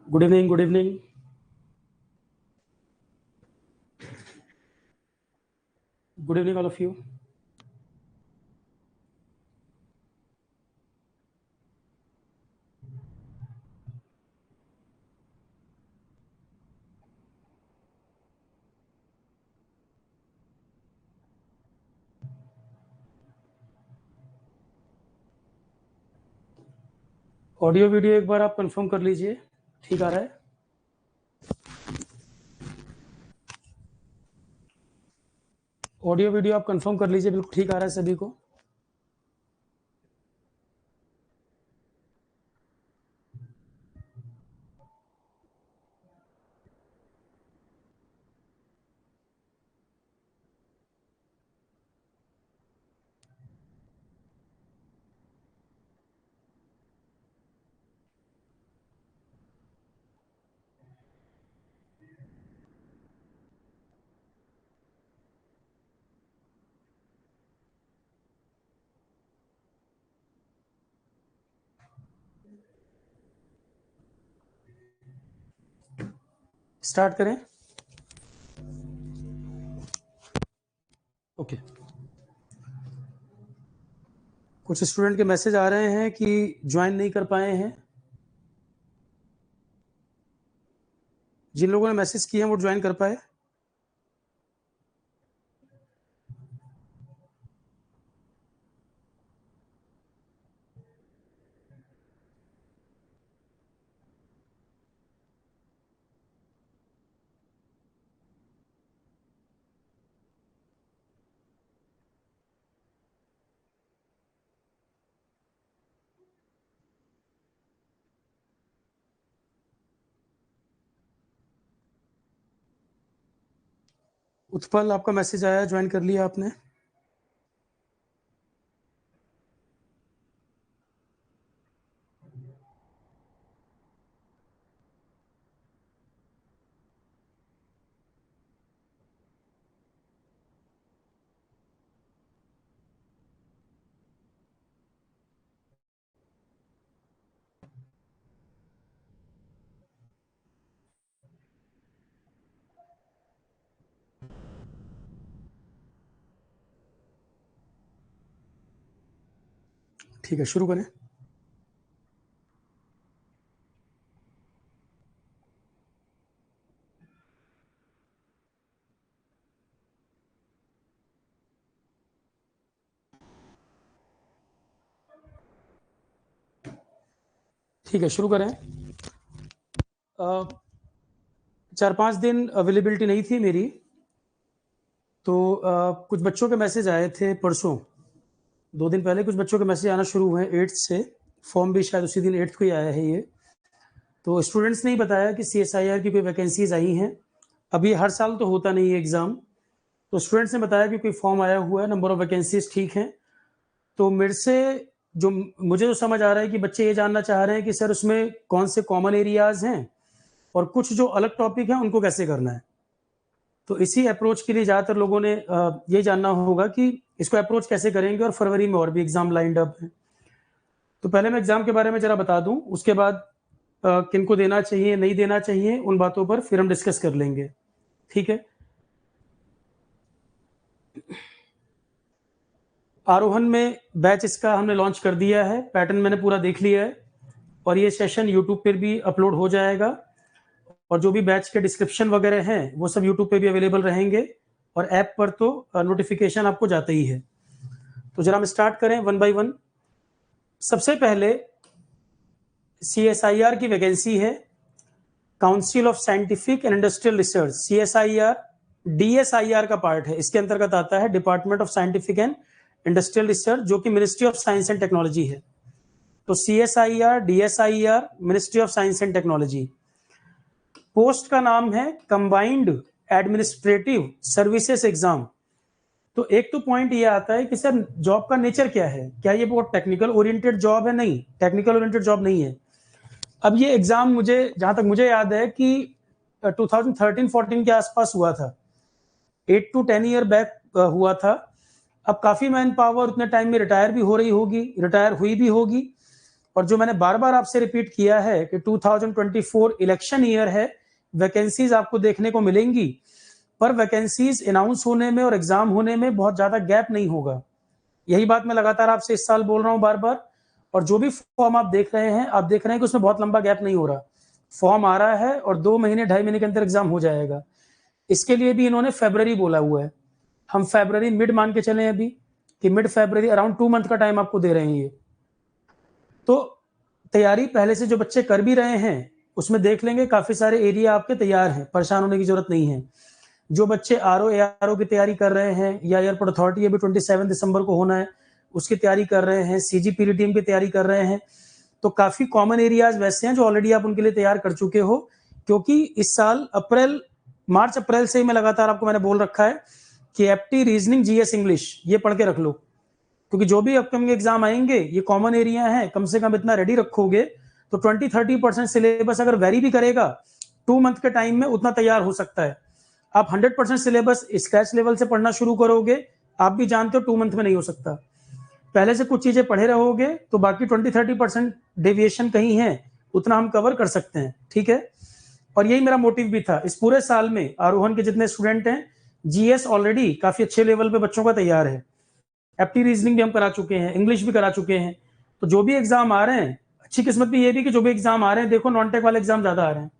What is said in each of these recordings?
Good evening, good evening. Good evening, all of you. Audio video एक बार आप confirm कर लीजिए, ठीक आ रहा है? ऑडियो वीडियो आप कंफर्म कर लीजिए, बिल्कुल ठीक आ रहा है सभी को? स्टार्ट करें? ओके। कुछ स्टूडेंट के मैसेज आ रहे हैं कि ज्वाइन नहीं कर पाए हैं। जिन लोगों ने मैसेज किए हैं वो ज्वाइन कर पाए? उत्पल, आपका मैसेज आया, ज्वाइन कर लिया आपने? ठीक है, शुरू करें। ठीक है, शुरू करें। 4-5 दिन अवेलेबिलिटी नहीं थी मेरी, तो कुछ बच्चों के मैसेज आए थे परसों। 2 दिन पहले कुछ बच्चों के मैसेज आना शुरू हुए 8th से। फॉर्म भी शायद उसी दिन 8th को ही आया है ये। तो स्टूडेंट्स ने ही बताया कि CSIR की कोई वैकेंसीज आई हैं। अभी हर साल तो होता नहीं है एग्ज़ाम, तो स्टूडेंट्स ने बताया कि कोई फॉर्म आया हुआ है, नंबर ऑफ वैकेंसीज ठीक हैं। तो मेरे से जो मुझे तो समझ आ रहा है कि बच्चे ये जानना चाह रहे हैं कि सर उसमें कौन से कॉमन एरियाज हैं और कुछ जो अलग टॉपिक हैं उनको कैसे करना है। तो इसी अप्रोच के लिए ज़्यादातर लोगों ने ये जानना होगा कि इसको अप्रोच कैसे करेंगे, और फरवरी में और भी एग्ज़ाम लाइंड अप है। तो पहले मैं एग्ज़ाम के बारे में ज़रा बता दूं, उसके बाद किनको देना चाहिए नहीं देना चाहिए उन बातों पर फिर हम डिस्कस कर लेंगे, ठीक है? आरोहण में बैच इसका हमने लॉन्च कर दिया है, पैटर्न मैंने पूरा देख लिया है, और ये सेशन यूट्यूब पर भी अपलोड हो जाएगा, और जो भी बैच के डिस्क्रिप्शन वगैरह हैं वो सब यूट्यूब पे भी अवेलेबल रहेंगे, और ऐप पर तो नोटिफिकेशन आपको जाता ही है। तो जरा हम स्टार्ट करें वन बाय वन। सबसे पहले CSIR की वैकेंसी है, council of scientific and industrial research. CSIR DSIR का पार्ट है, इसके अंतर्गत आता है department of scientific and industrial research, जो कि ministry of science and technology है। तो CSIR DSIR ministry of science and technology. Post का नाम है कंबाइंड एडमिनिस्ट्रेटिव सर्विसेज एग्जाम। तो एक तो पॉइंट ये आता है कि सर जॉब का नेचर क्या है, क्या ये बहुत टेक्निकल ओरिएंटेड जॉब है? नहीं, टेक्निकल ओरिएंटेड जॉब नहीं है। अब ये एग्जाम मुझे जहां तक मुझे याद है कि 2013-14 के आसपास हुआ था, 8 to 10 ईयर बैक हुआ था। अब काफी मैन पावर उतने टाइम में रिटायर भी हो रही होगी, रिटायर हुई भी होगी, और जो मैंने बार बार आपसे रिपीट किया है कि 2024 इलेक्शन ईयर है, वैकेंसीज आपको देखने को मिलेंगी, पर वैकेंसीज अनाउंस होने में और एग्जाम होने में बहुत ज्यादा गैप नहीं होगा। यही बात मैं लगातार आपसे इस साल बोल रहा हूं बार बार। और जो भी फॉर्म आप देख रहे हैं कि उसमें बहुत लंबा गैप नहीं हो रहा। फॉर्म आ रहा है और 2 महीने 2.5 महीने के अंदर एग्जाम हो जाएगा। इसके लिए भी इन्होंने फरवरी बोला हुआ है। हम फरवरी मिड मान के चले अभी कि मिड फरवरी, अराउंड 2 मंथ का टाइम आपको दे रहे हैं ये। तो तैयारी पहले से जो बच्चे कर भी रहे हैं उसमें देख लेंगे काफी सारे एरिया आपके तैयार हैं, परेशान होने की जरूरत नहीं है। जो बच्चे आरओ की तैयारी कर रहे हैं या एयरपोर्ट अथॉरिटी अभी 27 दिसंबर को होना है उसकी तैयारी कर रहे हैं, सीजीपीडी टीम की तैयारी कर रहे हैं, तो काफी कॉमन एरियाज वैसे हैं जो ऑलरेडी आप उनके लिए तैयार कर चुके हो। क्योंकि इस साल मार्च अप्रैल से ही मैं लगातार आपको मैंने बोल रखा है कि एप्टी, रीजनिंग, जीएस, इंग्लिश ये पढ़ के रख लो, क्योंकि जो भी अपकमिंग एग्जाम आएंगे ये कॉमन एरिया है। कम से कम इतना रेडी रखोगे तो 20-30% सिलेबस अगर वेरी भी करेगा 2 मंथ के टाइम में उतना तैयार हो सकता है। आप 100% सिलेबस स्क्रैच लेवल से पढ़ना शुरू करोगे, आप भी जानते हो 2 मंथ में नहीं हो सकता। पहले से कुछ चीजें पढ़े रहोगे तो बाकी 20-30% डेविएशन कहीं है उतना हम कवर कर सकते हैं, ठीक है। और यही मेरा मोटिव भी था। इस पूरे साल में आरोहण के जितने स्टूडेंट हैं, जीएस ऑलरेडी काफी अच्छे लेवल पे बच्चों का तैयार है, एप्टी रीजनिंग भी हम करा चुके हैं, इंग्लिश भी करा चुके हैं। तो जो भी एग्जाम आ रहे हैं, अच्छी किस्मत भी ये भी कि जो भी एग्जाम आ रहे हैं, देखो नॉन टेक वाले एग्जाम ज्यादा आ रहे हैं,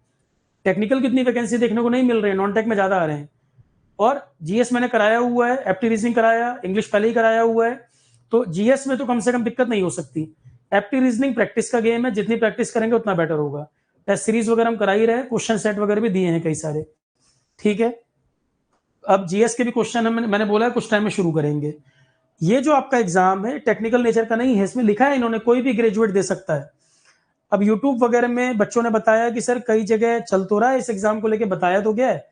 टेक्निकल कितनी वैकेंसी देखने को नहीं मिल रही है, नॉन टेक में ज्यादा आ रहे हैं। और जीएस मैंने कराया हुआ है, एप्टी रीजनिंग कराया, इंग्लिश पहले ही कराया हुआ है, तो जीएस में तो कम से कम दिक्कत नहीं हो सकती। एप्टी रीजनिंग प्रैक्टिस का गेम है, जितनी प्रैक्टिस करेंगे उतना बेटर होगा। टेस्ट सीरीज वगैरह हम करा ही रहे, क्वेश्चन सेट वगैरह भी दिए हैं कई सारे, ठीक है। अब जीएस के भी क्वेश्चन मैंने बोला है कुछ टाइम में शुरू करेंगे। ये जो आपका एग्जाम है टेक्निकल नेचर का नहीं है, इसमें लिखा है इन्होंने कोई भी ग्रेजुएट दे सकता है। अब यूट्यूब वगैरह में बच्चों ने बताया कि सर कई जगह चल तो रहा है इस एग्जाम को लेके, बताया तो गया है,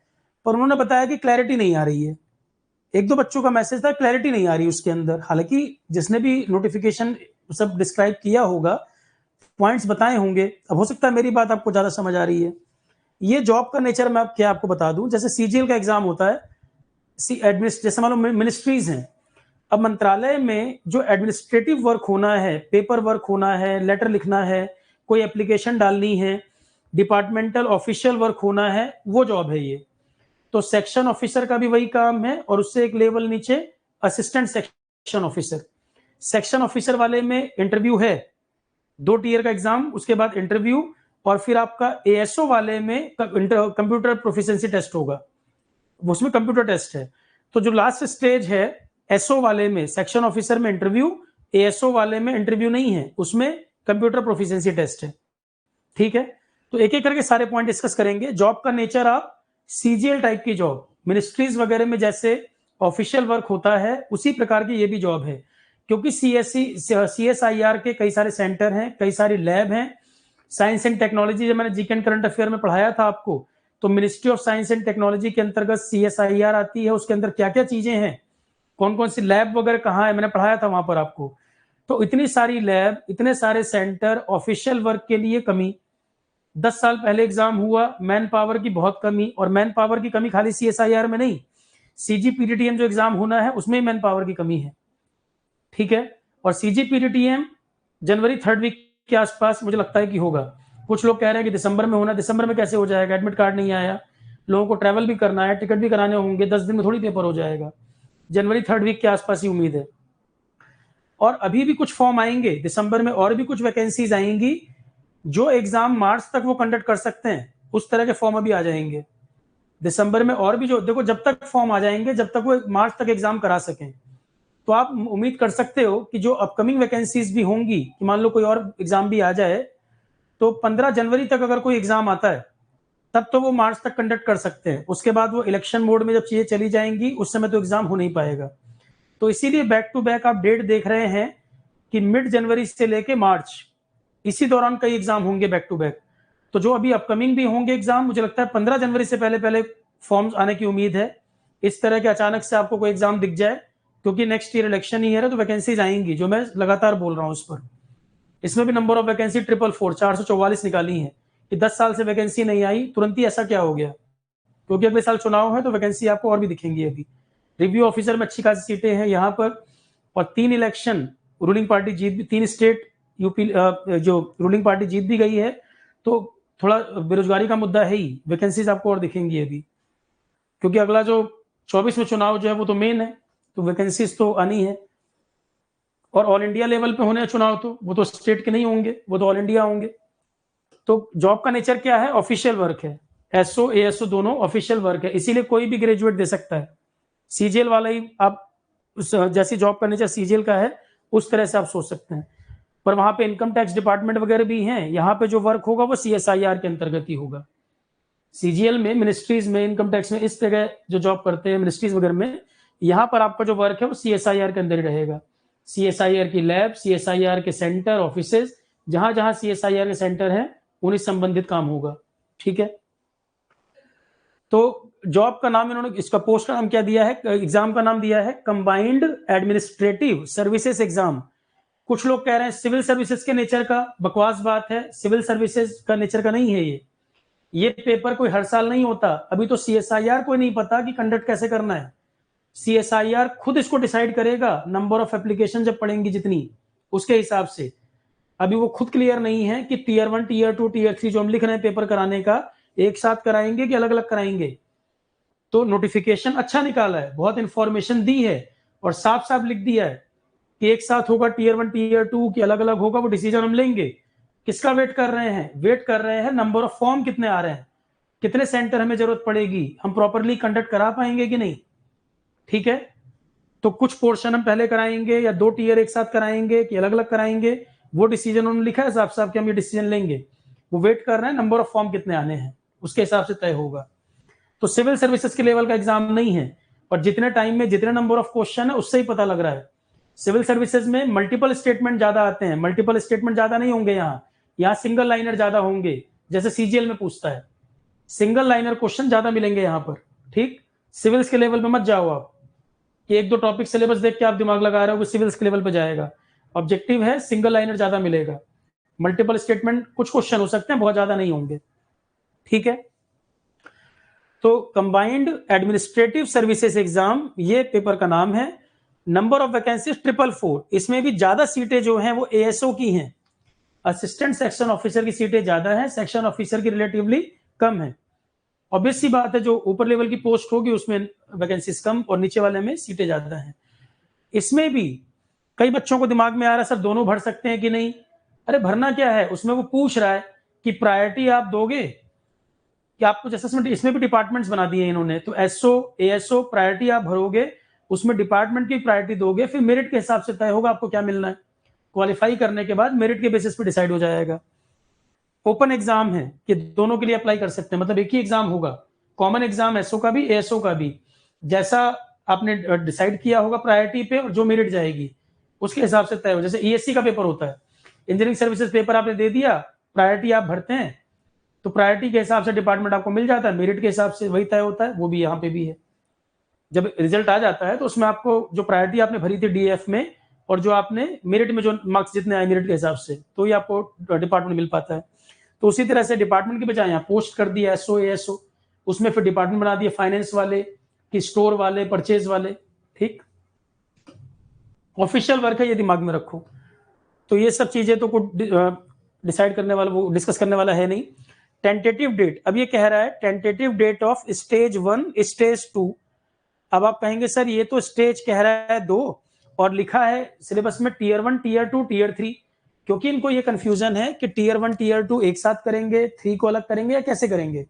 पर उन्होंने बताया कि क्लैरिटी नहीं आ रही है। 1-2 बच्चों का मैसेज था, क्लैरिटी नहीं आ रही उसके अंदर। हालांकि जिसने भी नोटिफिकेशन सब डिस्क्राइब किया होगा, पॉइंट्स बताए होंगे, अब हो सकता है मेरी बात आपको ज्यादा समझ आ रही है। ये जॉब का नेचर मैं क्या आपको बता दूं, जैसे सीजीएल का एग्जाम होता है, जैसे मान लो मिनिस्ट्रीज हैं, अब मंत्रालय में जो एडमिनिस्ट्रेटिव वर्क होना है, पेपर वर्क होना है, लेटर लिखना है, कोई एप्लीकेशन डालनी है, डिपार्टमेंटल ऑफिशियल वर्क होना है, वो जॉब है ये। तो सेक्शन ऑफिसर का भी वही काम है, और उससे एक लेवल नीचे assistant section officer. Section officer वाले में इंटरव्यू है, 2 टीयर का एग्जाम, उसके बाद इंटरव्यू, और फिर आपका एएसओ वाले में कंप्यूटर प्रोफिशिएंसी टेस्ट होगा, उसमें कंप्यूटर टेस्ट है। तो जो लास्ट स्टेज है एसओ वाले में, सेक्शन ऑफिसर में इंटरव्यू, एएसओ वाले में इंटरव्यू नहीं है, उसमें कंप्यूटर प्रोफिशिएंसी टेस्ट है, ठीक है। तो एक एक करके सारे पॉइंट डिस्कस करेंगे। जॉब का नेचर आप सीजीएल टाइप की जॉब, मिनिस्ट्रीज वगैरह में जैसे ऑफिशियल वर्क होता है उसी प्रकार की ये भी जॉब है। क्योंकि सीएसआईआर के कई सारे सेंटर हैं, कई सारी लैब हैं। साइंस एंड टेक्नोलॉजी, जब मैंने जीके करंट अफेयर में पढ़ाया था आपको, तो ministry of science and technology के अंतर्गत सीएसआईआर आती है, उसके अंदर क्या क्या चीजें हैं, कौन कौन सी लैब वगैरह कहाँ है, मैंने पढ़ाया था वहां पर आपको। तो इतनी सारी लैब, इतने सारे सेंटर, ऑफिशियल वर्क के लिए कमी। 10 साल पहले एग्जाम हुआ, मैन पावर की बहुत कमी, और मैन पावर की कमी खाली सीएसआईआर में नहीं, सीजीपीडीटीएम जो एग्जाम होना है उसमें मैन पावर की कमी है, ठीक है। और सीजीपीडीटीएम जनवरी 3rd वीक के आसपास मुझे लगता है कि होगा। कुछ लोग कह रहे हैं कि दिसंबर में होना, दिसंबर में कैसे हो जाएगा, एडमिट कार्ड नहीं आया, लोगों को ट्रैवल भी करना है, टिकट भी कराने होंगे, 10 दिन में थोड़ी पेपर हो जाएगा। जनवरी 3rd वीक के आसपास ही उम्मीद है। और अभी भी कुछ फॉर्म आएंगे दिसंबर में, और भी कुछ वैकेंसीज आएंगी। जो एग्जाम मार्च तक वो कंडक्ट कर सकते हैं उस तरह के फॉर्म अभी आ जाएंगे दिसंबर में। और भी जो देखो, जब तक फॉर्म आ जाएंगे, जब तक वो मार्च तक एग्जाम करा सकें, तो आप उम्मीद कर सकते हो कि जो अपकमिंग वैकेंसीज भी होंगी, कि मान लो कोई और एग्जाम भी आ जाए, तो 15 जनवरी तक अगर कोई एग्जाम आता है तब तो वो मार्च तक कंडक्ट कर सकते हैं। उसके बाद वो इलेक्शन मोड में जब चीजें चली जाएंगी उस समय तो एग्जाम हो नहीं पाएगा। तो इसीलिए बैक टू बैक आप डेट देख रहे हैं कि मिड जनवरी से लेके मार्च, इसी दौरान कई एग्जाम होंगे बैक टू बैक। तो जो अभी अपकमिंग भी होंगे एग्जाम, मुझे लगता है 15 जनवरी से पहले पहले फॉर्म्स आने की उम्मीद है। इस तरह के अचानक से आपको कोई एग्जाम दिख जाए, क्योंकि नेक्स्ट ईयर इलेक्शन ईयर है, तो वैकेंसीज आएंगी, जो मैं लगातार बोल रहा हूँ इस पर। इसमें भी नंबर ऑफ वैकेंसी 444 निकाली है कि 10 साल से वैकेंसी नहीं आई, तुरंत ही ऐसा क्या हो गया, क्योंकि अगले साल चुनाव है तो वैकेंसी आपको और भी दिखेंगी। अभी रिव्यू ऑफिसर में अच्छी खासी सीटें हैं यहाँ पर, और 3 इलेक्शन रूलिंग पार्टी जीत भी, 3 स्टेट यूपी जो रूलिंग पार्टी जीत भी गई है, तो थोड़ा बेरोजगारी का मुद्दा है ही, वैकेंसीज आपको और दिखेंगी अभी, क्योंकि अगला जो 24 में चुनाव जो है वो तो मेन है, तो वैकेंसीज तो आनी है। और ऑल इंडिया लेवल पे होने चुनाव, तो वो तो स्टेट के नहीं होंगे, वो तो ऑल इंडिया होंगे। तो जॉब का नेचर क्या है? ऑफिशियल वर्क है। एसओ एएसओ दोनों ऑफिशियल वर्क है, इसीलिए कोई भी ग्रेजुएट दे सकता है। सीजीएल वाला ही आप जैसी जॉब का नेचर सीजीएल का है उस तरह से आप सोच सकते हैं। पर वहां पे इनकम टैक्स डिपार्टमेंट वगैरह भी हैं, यहाँ पे जो वर्क होगा वो सीएसआईआर के अंतर्गत ही होगा। सीजीएल में, मिनिस्ट्रीज में, इनकम टैक्स में इस जगह जो जॉब करते हैं मिनिस्ट्रीज वगैरह में, यहाँ पर आपका जो वर्क है वो सीएसआईआर के अंदर ही रहेगा। सीएसआईआर की लैब, सीएसआईआर के सेंटर, ऑफिसेज, जहां जहां सीएसआईआर के सेंटर है उन्हीं संबंधित काम होगा। ठीक है, तो जॉब का नाम इन्होंने, इसका पोस्ट का नाम क्या दिया है, एग्जाम का नाम दिया है कंबाइंड एडमिनिस्ट्रेटिव सर्विसेज एग्जाम। कुछ लोग कह रहे हैं सिविल सर्विसेज के नेचर का, बकवास बात है, सिविल सर्विसेज का नेचर का नहीं है ये पेपर कोई हर साल नहीं होता। अभी तो सीएसआईआर को नहीं पता कि कंडक्ट कैसे करना है, सीएसआईआर खुद इसको डिसाइड करेगा, नंबर ऑफ एप्लीकेशन जब पड़ेंगी जितनी उसके हिसाब से। अभी वो खुद क्लियर नहीं है कि टीयर 1, टीयर 2, टीयर 3 जो हम लिख रहे हैं पेपर कराने का, एक साथ कराएंगे कि अलग अलग कराएंगे। तो नोटिफिकेशन अच्छा निकाला है, बहुत इंफॉर्मेशन दी है और साफ साफ लिख दिया है कि एक साथ होगा टीयर 1, टीयर 2 की अलग अलग होगा, वो डिसीजन हम लेंगे। किसका वेट कर रहे हैं? वेट कर रहे हैं नंबर ऑफ फॉर्म कितने आ रहे हैं, कितने सेंटर हमें जरूरत पड़ेगी, हम प्रॉपरली कंडक्ट करा पाएंगे कि नहीं। ठीक है, तो कुछ पोर्शन हम पहले कराएंगे या 2 टीयर एक साथ कराएंगे कि अलग अलग कराएंगे, वो डिसीजन उन्होंने लिखा है साफ साफ कि हम ये डिसीजन लेंगे। वो वेट कर रहे हैं नंबर ऑफ फॉर्म कितने आने हैं, उसके हिसाब से तय होगा। तो सिविल सर्विसेज के लेवल का एग्जाम नहीं है, और जितने टाइम में जितने नंबर ऑफ क्वेश्चन है उससे ही पता लग रहा है। सिविल सर्विसेज में मल्टीपल स्टेटमेंट ज्यादा आते हैं, मल्टीपल स्टेटमेंट ज्यादा नहीं होंगे यहाँ सिंगल लाइनर ज्यादा होंगे, जैसे सीजीएल में पूछता है, सिंगल लाइनर क्वेश्चन ज्यादा मिलेंगे यहाँ पर। ठीक, सिविल्स के लेवल पे मत जाओ आप कि एक दो टॉपिक सिलेबस देख के आप दिमाग लगा रहे हो, वो सिविल्स के लेवल पे जाएगा। ऑब्जेक्टिव है सिंगल लाइनर ज्यादा मिलेगा, मल्टीपल स्टेटमेंट कुछ क्वेश्चन हो सकते हैं, बहुत ज्यादा नहीं होंगे। ठीक है, तो कंबाइंड एडमिनिस्ट्रेटिव सर्विसेज एग्जाम ये पेपर का नाम है। नंबर ऑफ वैकेंसी 444, इसमें भी ज्यादा सीटें जो हैं वो एएसओ की हैं, असिस्टेंट सेक्शन ऑफिसर की सीटें ज्यादा है, सेक्शन ऑफिसर की रिलेटिवली कम है। ऑब्वियस सी बात है, जो ऊपर लेवल की पोस्ट होगी उसमें वैकेंसीज कम और नीचे वाले में सीटें ज्यादा हैं। इसमें भी कई बच्चों को दिमाग में आ रहा है सर दोनों भर सकते हैं कि नहीं। अरे भरना क्या है, उसमें वो पूछ रहा है कि प्रायोरिटी आप दोगे कि आपको असेसमेंट, इसमें भी डिपार्टमेंट्स बना दिए इन्होंने, तो एसओ एएसओ प्रायोरिटी आप भरोगे, उसमें डिपार्टमेंट की प्रायोरिटी दोगे, फिर मेरिट के हिसाब से तय होगा आपको क्या मिलना है। क्वालिफाई करने के बाद मेरिट के बेसिस पे डिसाइड हो जाएगा। ओपन एग्जाम है कि दोनों के लिए अप्लाई कर सकते हैं, मतलब एक ही एग्जाम होगा, कॉमन एग्जाम एसओ का भी एएसओ का भी, जैसा आपने डिसाइड किया होगा प्रायोरिटी पे और जो मेरिट जाएगी उसके हिसाब से तय हो। जैसे ईएससी का पेपर होता है, इंजीनियरिंग सर्विसेज पेपर आपने दे दिया, प्रायोरिटी आप भरते हैं, तो प्रायोरिटी के हिसाब से डिपार्टमेंट आपको मिल जाता है, मेरिट के हिसाब से वही तय होता है। वो भी यहाँ पे भी है, जब रिजल्ट आ जाता है तो उसमें आपको जो प्रायोरिटी आपने भरी थी डीएफ में और जो आपने मेरिट में जो मार्क्स जितने आए मेरिट के हिसाब से, तो ये आपको डिपार्टमेंट मिल पाता है। तो उसी तरह से डिपार्टमेंट की बजाय यहाँ पोस्ट कर दिया एसओ एएसओ, उसमें फिर डिपार्टमेंट बना दिया फाइनेंस वाले कि स्टोर वाले, परचेज वाले। ठीक, ऑफिशियल वर्क है, ये दिमाग में रखो। तो ये सब चीजें तो कुछ डिसाइड करने वाला, वो डिस्कस करने वाला है नहीं। टेंटेटिव डेट, अब ये कह रहा है tentative date of stage 1, stage 2। अब आप कहेंगे सर ये तो स्टेज कह रहा है 2 और लिखा है सिलेबस में टीयर 1, टीयर 2, टीयर 3, क्योंकि इनको ये कंफ्यूजन है कि टीयर 1, टीयर 2 एक साथ करेंगे, 3 को अलग करेंगे या कैसे करेंगे।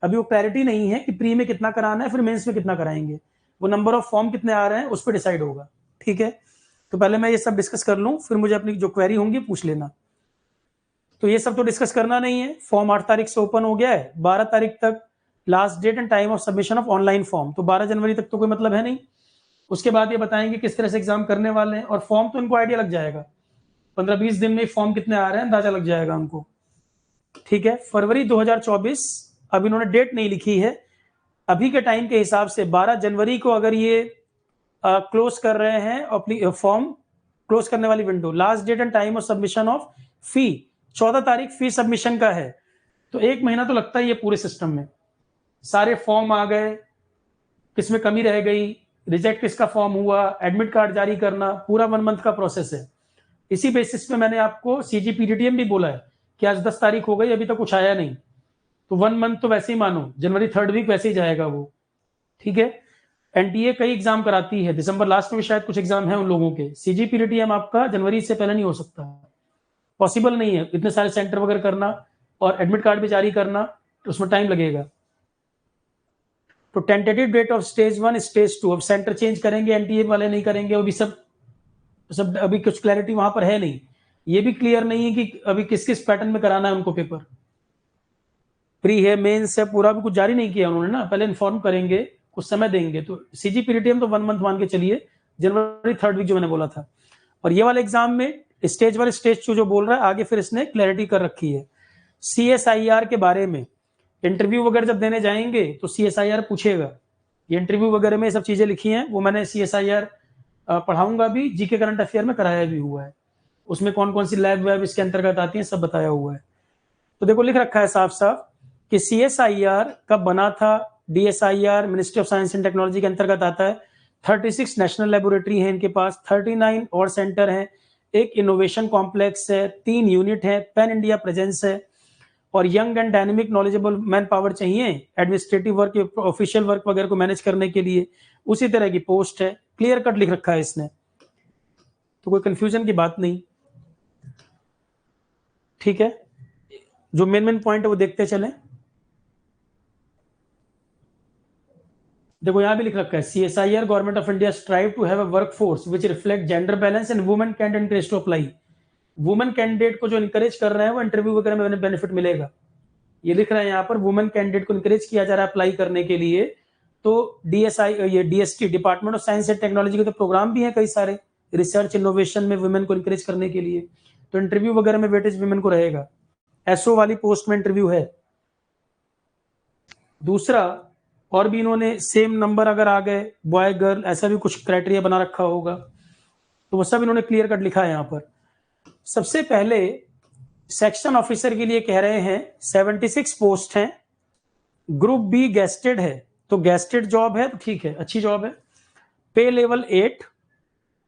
अभी वो क्लैरिटी नहीं है कि प्री में कितना कराना है, फिर मेंस में कितना कराएंगे, वो नंबर ऑफ फॉर्म कितने आ रहे हैं उस पर डिसाइड होगा। ठीक है, तो पहले मैं ये सब डिस्कस कर लूं, फिर मुझे अपनी जो क्वेरी होंगी पूछ लेना। तो ये सब तो डिस्कस करना नहीं है। फॉर्म 8 तारीख से ओपन हो गया है, 12 तारीख तक last date and time of submission of online form, तो 12 जनवरी तक तो कोई मतलब है नहीं। उसके बाद ये बताएंगे किस तरह से एग्जाम करने वाले हैं, और फॉर्म तो इनको आइडिया लग जाएगा, 15-20 दिन में फॉर्म कितने आ रहे हैं अंदाजा लग जाएगा उनको। ठीक है, फरवरी 2024, अब इन्होंने डेट नहीं लिखी है, अभी के टाइम के हिसाब से 12 जनवरी को अगर ये क्लोज कर रहे हैं फॉर्म क्लोज करने वाली window, last date and time of submission of fee 14 तारीख फी सबमिशन का है, तो 1 महीना तो लगता ही है पूरे सिस्टम में। सारे फॉर्म आ गए, किसमें कमी रह गई, रिजेक्ट किसका फॉर्म हुआ, एडमिट कार्ड जारी करना, पूरा 1 मंथ का प्रोसेस है। इसी बेसिस पे मैंने आपको CGPTTM भी बोला है कि आज 10 तारीख हो गई, अभी तक कुछ आया नहीं, तो 1 मंथ तो वैसे ही मानो, जनवरी 3rd वीक वैसे ही जाएगा वो, ठीक है। एनटीए कई एग्जाम कराती है, दिसंबर लास्ट में शायद कुछ एग्जाम है उन लोगों के। CGPTTM आपका जनवरी से पहले नहीं हो सकता, पॉसिबल नहीं है, इतने सारे सेंटर वगैरह करना और एडमिट कार्ड भी जारी करना, तो उसमें टाइम लगेगा। तो tentative date of stage 1, stage 2, अब सेंटर चेंज करेंगे, एनटीए वाले नहीं करेंगे, अभी सब अभी कुछ क्लैरिटी वहां पर है नहीं, ये भी क्लियर नहीं है कि अभी किस किस पैटर्न में कराना है उनको पेपर, प्री है, मेंस है, पूरा भी कुछ जारी नहीं किया उन्होंने ना, पहले इन्फॉर्म करेंगे, कुछ समय देंगे। तो CGPTTM तो 1 मंथ मान के चलिए, जनवरी 3rd वीक जो मैंने बोला था। और ये वाले एग्जाम में स्टेज 1 स्टेज 2 जो बोल रहा है, आगे फिर इसने क्लैरिटी कर रखी है। CSIR के बारे में इंटरव्यू वगैरह जब देने जाएंगे तो CSIR पूछेगा, ये इंटरव्यू वगैरह में सब चीजें लिखी हैं, वो मैंने CSIR पढ़ाऊंगा भी, जीके करंट अफेयर में कराया भी हुआ है, उसमें कौन कौन सी लैब वैब इसके अंतर्गत आती है सब बताया हुआ है। तो देखो लिख रखा है साफ साफ कि CSIR कब बना था, DSIR ministry of science and technology के अंतर्गत आता है। 36 नेशनल लेबोरेटरी है इनके पास, 39 और सेंटर हैं, एक इनोवेशन कॉम्प्लेक्स है, 3 यूनिट है, पैन इंडिया प्रेजेंस है, और young and dynamic knowledgeable man power चाहिए एडमिनिस्ट्रेटिव वर्क, ऑफिशियल वर्क वगैरह को मैनेज करने के लिए, उसी तरह की पोस्ट है, क्लियर कट लिख रखा है इसने, तो कोई कंफ्यूजन की बात नहीं, ठीक है। जो मेन पॉइंट है वो देखते चलें। देखो यहां भी लिख रखा है, CSIR government of India strive to have a workforce which reflect gender balance and women candidate interest to apply. Women candidate को जो इंकरेज कर रहे हैं वो इंटरव्यू वगैरह में बेनिफिट मिलेगा, ये लिख रहे हैं यहाँ पर, वुमेन कैंडिडेट को इंकरेज किया जा रहा है अप्लाई करने के लिए। तो ये DST department of science and technology के तो प्रोग्राम भी हैं कई सारे, रिसर्च इनोवेशन में वुमेन को इंकरेज करने के लिए, तो इंटरव्यू वगैरह में वेटेज वुमेन को रहेगा। SO वाली पोस्ट में इंटरव्यू है। दूसरा, और भी इन्होंने सेम नंबर अगर आ गए, बॉय गर्ल ऐसा भी कुछ क्राइटेरिया बना रखा होगा, तो वो सब इन्होंने क्लियर कट लिखा है यहाँ पर। सबसे पहले सेक्शन ऑफिसर के लिए कह रहे हैं 76 पोस्ट हैं, ग्रुप बी गेस्टेड है, तो गेस्टेड जॉब है तो ठीक है, अच्छी जॉब है। पे लेवल 8,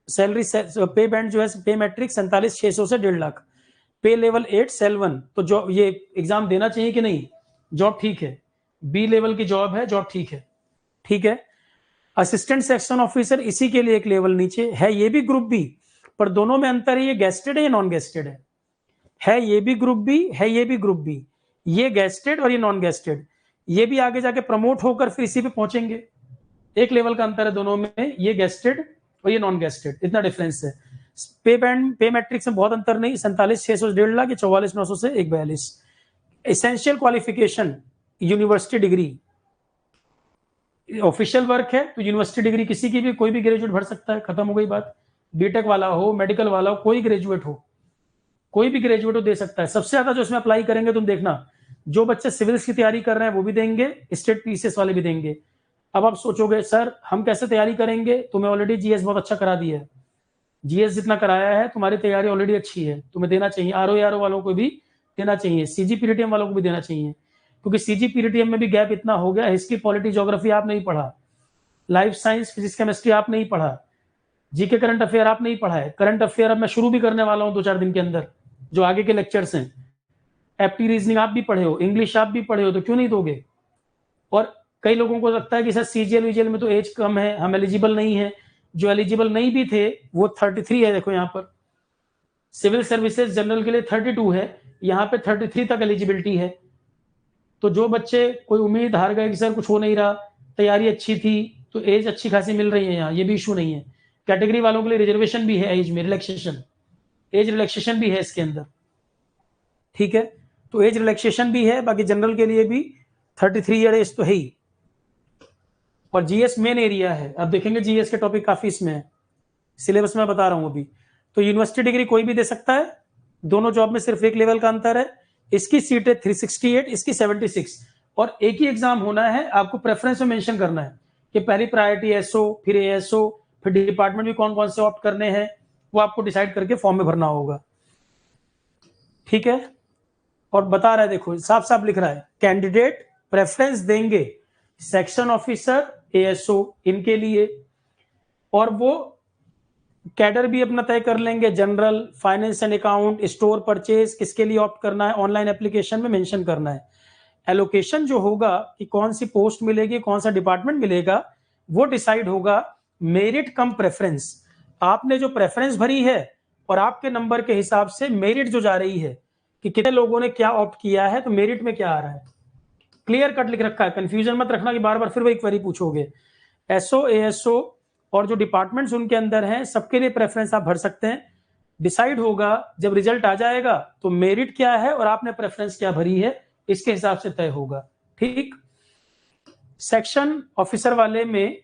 सैलरी पे बैंड जो है पे मैट्रिक 47,600 से 1.5 लाख, पे लेवल 8 सेल 1, तो जॉब ये एग्जाम देना चाहिए कि नहीं, जॉब ठीक है, बी लेवल की जॉब है, जॉब ठीक है, ठीक है। असिस्टेंट सेक्शन ऑफिसर इसी के लिए एक लेवल नीचे है, ये भी ग्रुप बी, पर दोनों में अंतर है, ये गेस्टेड है या नॉन गेस्टेड है ये भी ग्रुप बी है, ये भी ग्रुप बी, ये गेस्टेड और ये नॉन गेस्टेड, ये भी आगे जाके प्रमोट होकर फिर इसी पे पहुंचेंगे, एक लेवल का अंतर है दोनों में, ये गेस्टेड और ये नॉन गेस्टेड, इतना डिफरेंस है। पे बैंड पे मैट्रिक्स में बहुत अंतर नहीं, 47,600 से 1.5 लाख, 44,900 से 142। Essential qualification university degree, official work है तो यूनिवर्सिटी डिग्री किसी की भी, कोई भी ग्रेजुएट भर सकता है, खत्म हो गई बात, बीटेक वाला हो, मेडिकल वाला हो, कोई ग्रेजुएट हो, कोई भी ग्रेजुएट हो दे सकता है। सबसे ज्यादा जो इसमें अप्लाई करेंगे तुम देखना, जो बच्चे सिविल्स की तैयारी कर रहे हैं वो भी देंगे, स्टेट PCS वाले भी देंगे। अब आप सोचोगे सर हम कैसे तैयारी करेंगे, तुम्हें ऑलरेडी GS बहुत अच्छा करा दिया है, GS जितना कराया है तुम्हारी तैयारी ऑलरेडी अच्छी है, तुम्हें देना चाहिए, RO वालों को भी देना चाहिए, CGPTTM वालों को भी देना चाहिए, क्योंकि CGPTTM में भी गैप इतना हो गया, हिस्ट्री पॉलिटी ज्योग्राफी आप नहीं पढ़ा, लाइफ साइंस फिजिक्स केमिस्ट्री आप नहीं पढ़ा, जीके करंट अफेयर आप नहीं पढ़ा है। करंट अफेयर अब मैं शुरू भी करने वाला हूं 2-4 दिन के अंदर, जो आगे के लेक्चर्स हैं। एप्टी रीजनिंग आप भी पढ़े हो, इंग्लिश आप भी पढ़े हो, तो क्यों नहीं दोगे। और कई लोगों को लगता है कि सर CGL में तो एज कम है, हम एलिजिबल नहीं है, जो एलिजिबल नहीं भी थे वो 33 है, देखो यहाँ पर सिविल सर्विसेज जनरल के लिए 32 है, यहाँ पे 33 तक एलिजिबिलिटी है। तो जो बच्चे कोई उम्मीद हार गए कि सर कुछ हो नहीं रहा, तैयारी अच्छी थी, तो एज अच्छी खासी मिल रही है यहाँ, ये भी इशू नहीं है। कैटेगरी वालों के लिए रिजर्वेशन भी है, एज में रिलैक्सेशन, एज रिलैक्सेशन भी है इसके अंदर, ठीक है। तो एज रिलैक्सेशन भी है, बाकी जनरल के लिए भी 33 ईयर एज तो है ही। और GS मेन एरिया है, अब देखेंगे GS के टॉपिक काफी इसमें है, सिलेबस में बता रहा हूं अभी। तो यूनिवर्सिटी डिग्री कोई भी दे सकता है, दोनों जॉब में सिर्फ एक लेवल का अंतर है, इसकी सीट है 368, इसकी 76, और एक ही एग्जाम होना है, आपको प्रेफरेंस में मेंशन करना है कि पहली प्रायोरिटी SO, फिर ASO, फिर डिपार्टमेंट भी कौन कौन से ऑप्ट करने हैं, वो आपको डिसाइड करके फॉर्म में भरना होगा, ठीक है। और बता रहा है, देखो साफ साफ लिख रहा है, कैंडिडेट प्रेफरेंस देंगे सेक्शन ऑफिसर, ASO इनके लिए, और वो कैडर भी अपना तय कर लेंगे, general, finance and account, store purchase, किसके लिए ऑप्ट करना है, ऑनलाइन एप्लीकेशन में मेंशन करना है। एलोकेशन जो होगा कि कौन सी पोस्ट मिलेगी, कौन सा डिपार्टमेंट मिलेगा, वो डिसाइड होगा मेरिट कम प्रेफरेंस। आपने जो प्रेफरेंस भरी है और आपके नंबर के हिसाब से मेरिट जो जा रही है कि कितने लोगों ने क्या ऑप्ट किया है, तो मेरिट में क्या आ रहा है, क्लियर कट लिख रखा है। कंफ्यूजन मत रखना कि बार बार फिर वही क्वेरी पूछोगे। एसओ, एएसओ और जो डिपार्टमेंट्स उनके अंदर हैं, सबके लिए प्रेफरेंस आप भर सकते हैं। डिसाइड होगा जब रिजल्ट आ जाएगा तो मेरिट क्या है और आपने प्रेफरेंस क्या भरी है, इसके हिसाब से तय होगा। ठीक। सेक्शन ऑफिसर वाले में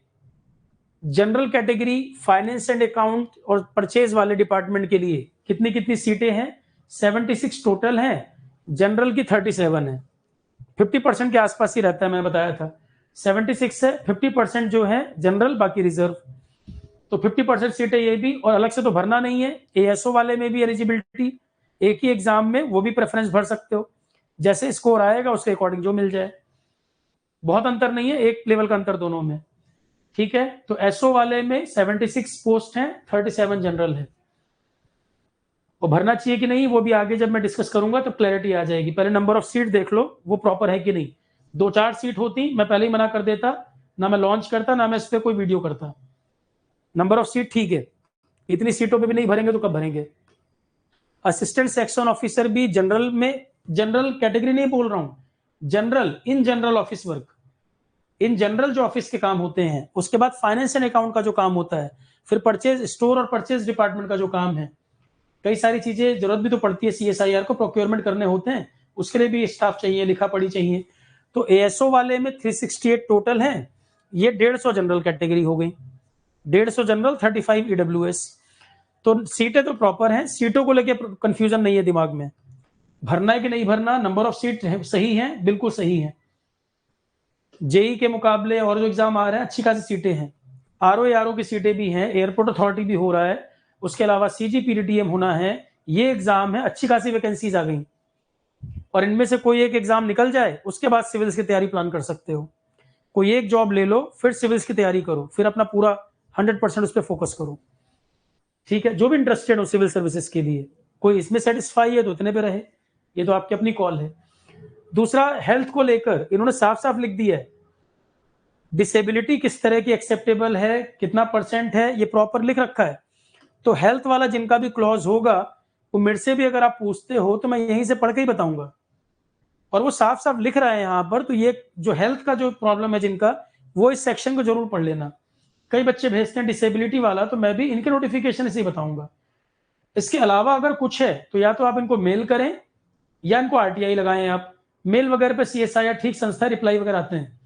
general category, finance and account और परचेज वाले डिपार्टमेंट के लिए कितनी कितनी सीटें हैं? 76 टोटल हैं, जनरल की 37 है। 50% के आसपास ही रहता है, मैंने बताया था। 76 है, 50% जो है जनरल, बाकी रिजर्व। तो 50% सीटें ये भी, और अलग से तो भरना नहीं है। एएसओ वाले में भी एलिजिबिलिटी, एक ही एग्जाम में वो भी प्रेफरेंस भर सकते हो, जैसे स्कोर आएगा उसके अकॉर्डिंग जो मिल जाए। बहुत अंतर नहीं है, एक लेवल का अंतर दोनों में। ठीक है, तो एसओ वाले में 76 पोस्ट हैं, 37 जनरल है। और भरना चाहिए कि नहीं वो भी आगे जब मैं डिस्कस करूंगा तो क्लैरिटी आ जाएगी। पहले नंबर ऑफ सीट देख लो वो प्रॉपर है कि नहीं। 2-4 सीट होती मैं पहले ही मना कर देता, ना मैं लॉन्च करता, ना मैं इस पर कोई वीडियो करता। नंबर ऑफ सीट ठीक है, इतनी सीटों पे भी नहीं भरेंगे तो कब भरेंगे। असिस्टेंट सेक्शन ऑफिसर भी जनरल में, जनरल कैटेगरी नहीं बोल रहा हूं, general, in general office work, in general जो ऑफिस के काम होते हैं। उसके बाद फाइनेंस एंड अकाउंट का जो काम होता है, फिर परचेज, स्टोर और परचेज डिपार्टमेंट का जो काम है। कई सारी चीजें जरूरत भी तो पड़ती है, सीएसआईआर को प्रोक्योरमेंट करने होते हैं, उसके लिए भी स्टाफ चाहिए, लिखा पढ़ी चाहिए। तो एएसओ वाले में 368 टोटल हैं, ये 150 जनरल कैटेगरी हो गई, 150 जनरल, 35 ईडब्ल्यूएस। तो सीटें तो प्रॉपर हैं, सीटों को लेके कंफ्यूजन नहीं है दिमाग में। भरना है कि नहीं भरना, नंबर ऑफ सीट सही है, बिल्कुल सही है। जेई के मुकाबले और जो एग्जाम आ रहे हैं अच्छी खासी सीटें हैं। आरओ की सीटें भी हैं, एयरपोर्ट अथॉरिटी भी हो रहा है, उसके अलावा सीजीपीडीटीएम होना है। ये एग्जाम है, अच्छी खासी वैकेंसीज आ गई, और इनमें से कोई एक एग्जाम निकल जाए उसके बाद सिविल्स की तैयारी प्लान कर सकते हो। कोई एक जॉब ले लो, फिर सिविल्स की तैयारी करो, फिर अपना पूरा 100% उस पर फोकस करो। ठीक है, जो भी इंटरेस्टेड हो सिविल सर्विसेज के लिए, कोई इसमें सेटिस्फाई है तो इतने पे रहे, ये तो आपकी अपनी कॉल है। दूसरा, हेल्थ को लेकर इन्होंने साफ साफ लिख दिया है, डिसेबिलिटी किस तरह की एक्सेप्टेबल है, कितना परसेंट है, ये प्रॉपर लिख रखा है। तो हेल्थ वाला जिनका भी क्लॉज होगा, वो मेरे से भी अगर आप पूछते हो तो मैं यहीं से पढ़ के ही बताऊंगा, और वो साफ साफ लिख रहा है यहाँ पर। तो ये जो हेल्थ का जो प्रॉब्लम है जिनका, वो इस सेक्शन को जरूर पढ़ लेना। कई बच्चे भेजते हैं डिसेबिलिटी वाला, तो मैं भी इनके नोटिफिकेशन से ही बताऊंगा। इसके अलावा अगर कुछ है तो या तो आप इनको मेल करें या इनको आरटीआई लगाएं। आप मेल वगैरह पे सीएसआईआर ठीक संस्था रिप्लाई वगैरह आते हैं।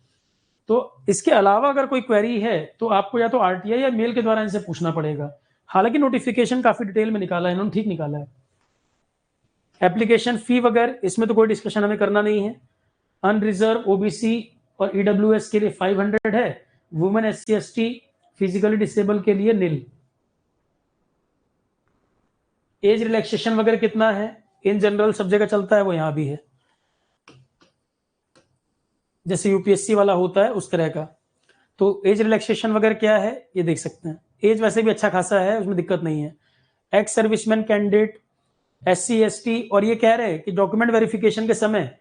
तो इसके अलावा अगर कोई क्वेरी है तो आपको या तो आरटीआई या मेल के द्वारा इनसे पूछना पड़ेगा। हालांकि नोटिफिकेशन काफी डिटेल में निकाला है इन्होंने, ठीक निकाला है। एप्लीकेशन फी वगैरह इसमें तो कोई डिस्कशन हमें करना नहीं है। अनरिजर्व, ओबीसी और ईडब्ल्यूएस के लिए 500 है, women, SC ST, physically disable के लिए निल। एज रिलैक्सेशन वगैरह कितना है, इन जनरल सब जगह चलता है, वो यहां भी है, जैसे यूपीएससी वाला होता है उस तरह का। तो एज रिलैक्सेशन वगैरह क्या है ये देख सकते हैं। एज वैसे भी अच्छा खासा है, उसमें दिक्कत नहीं है। Ex serviceman candidate, SC ST, और ये कह रहे हैं कि डॉक्यूमेंट वेरिफिकेशन के समय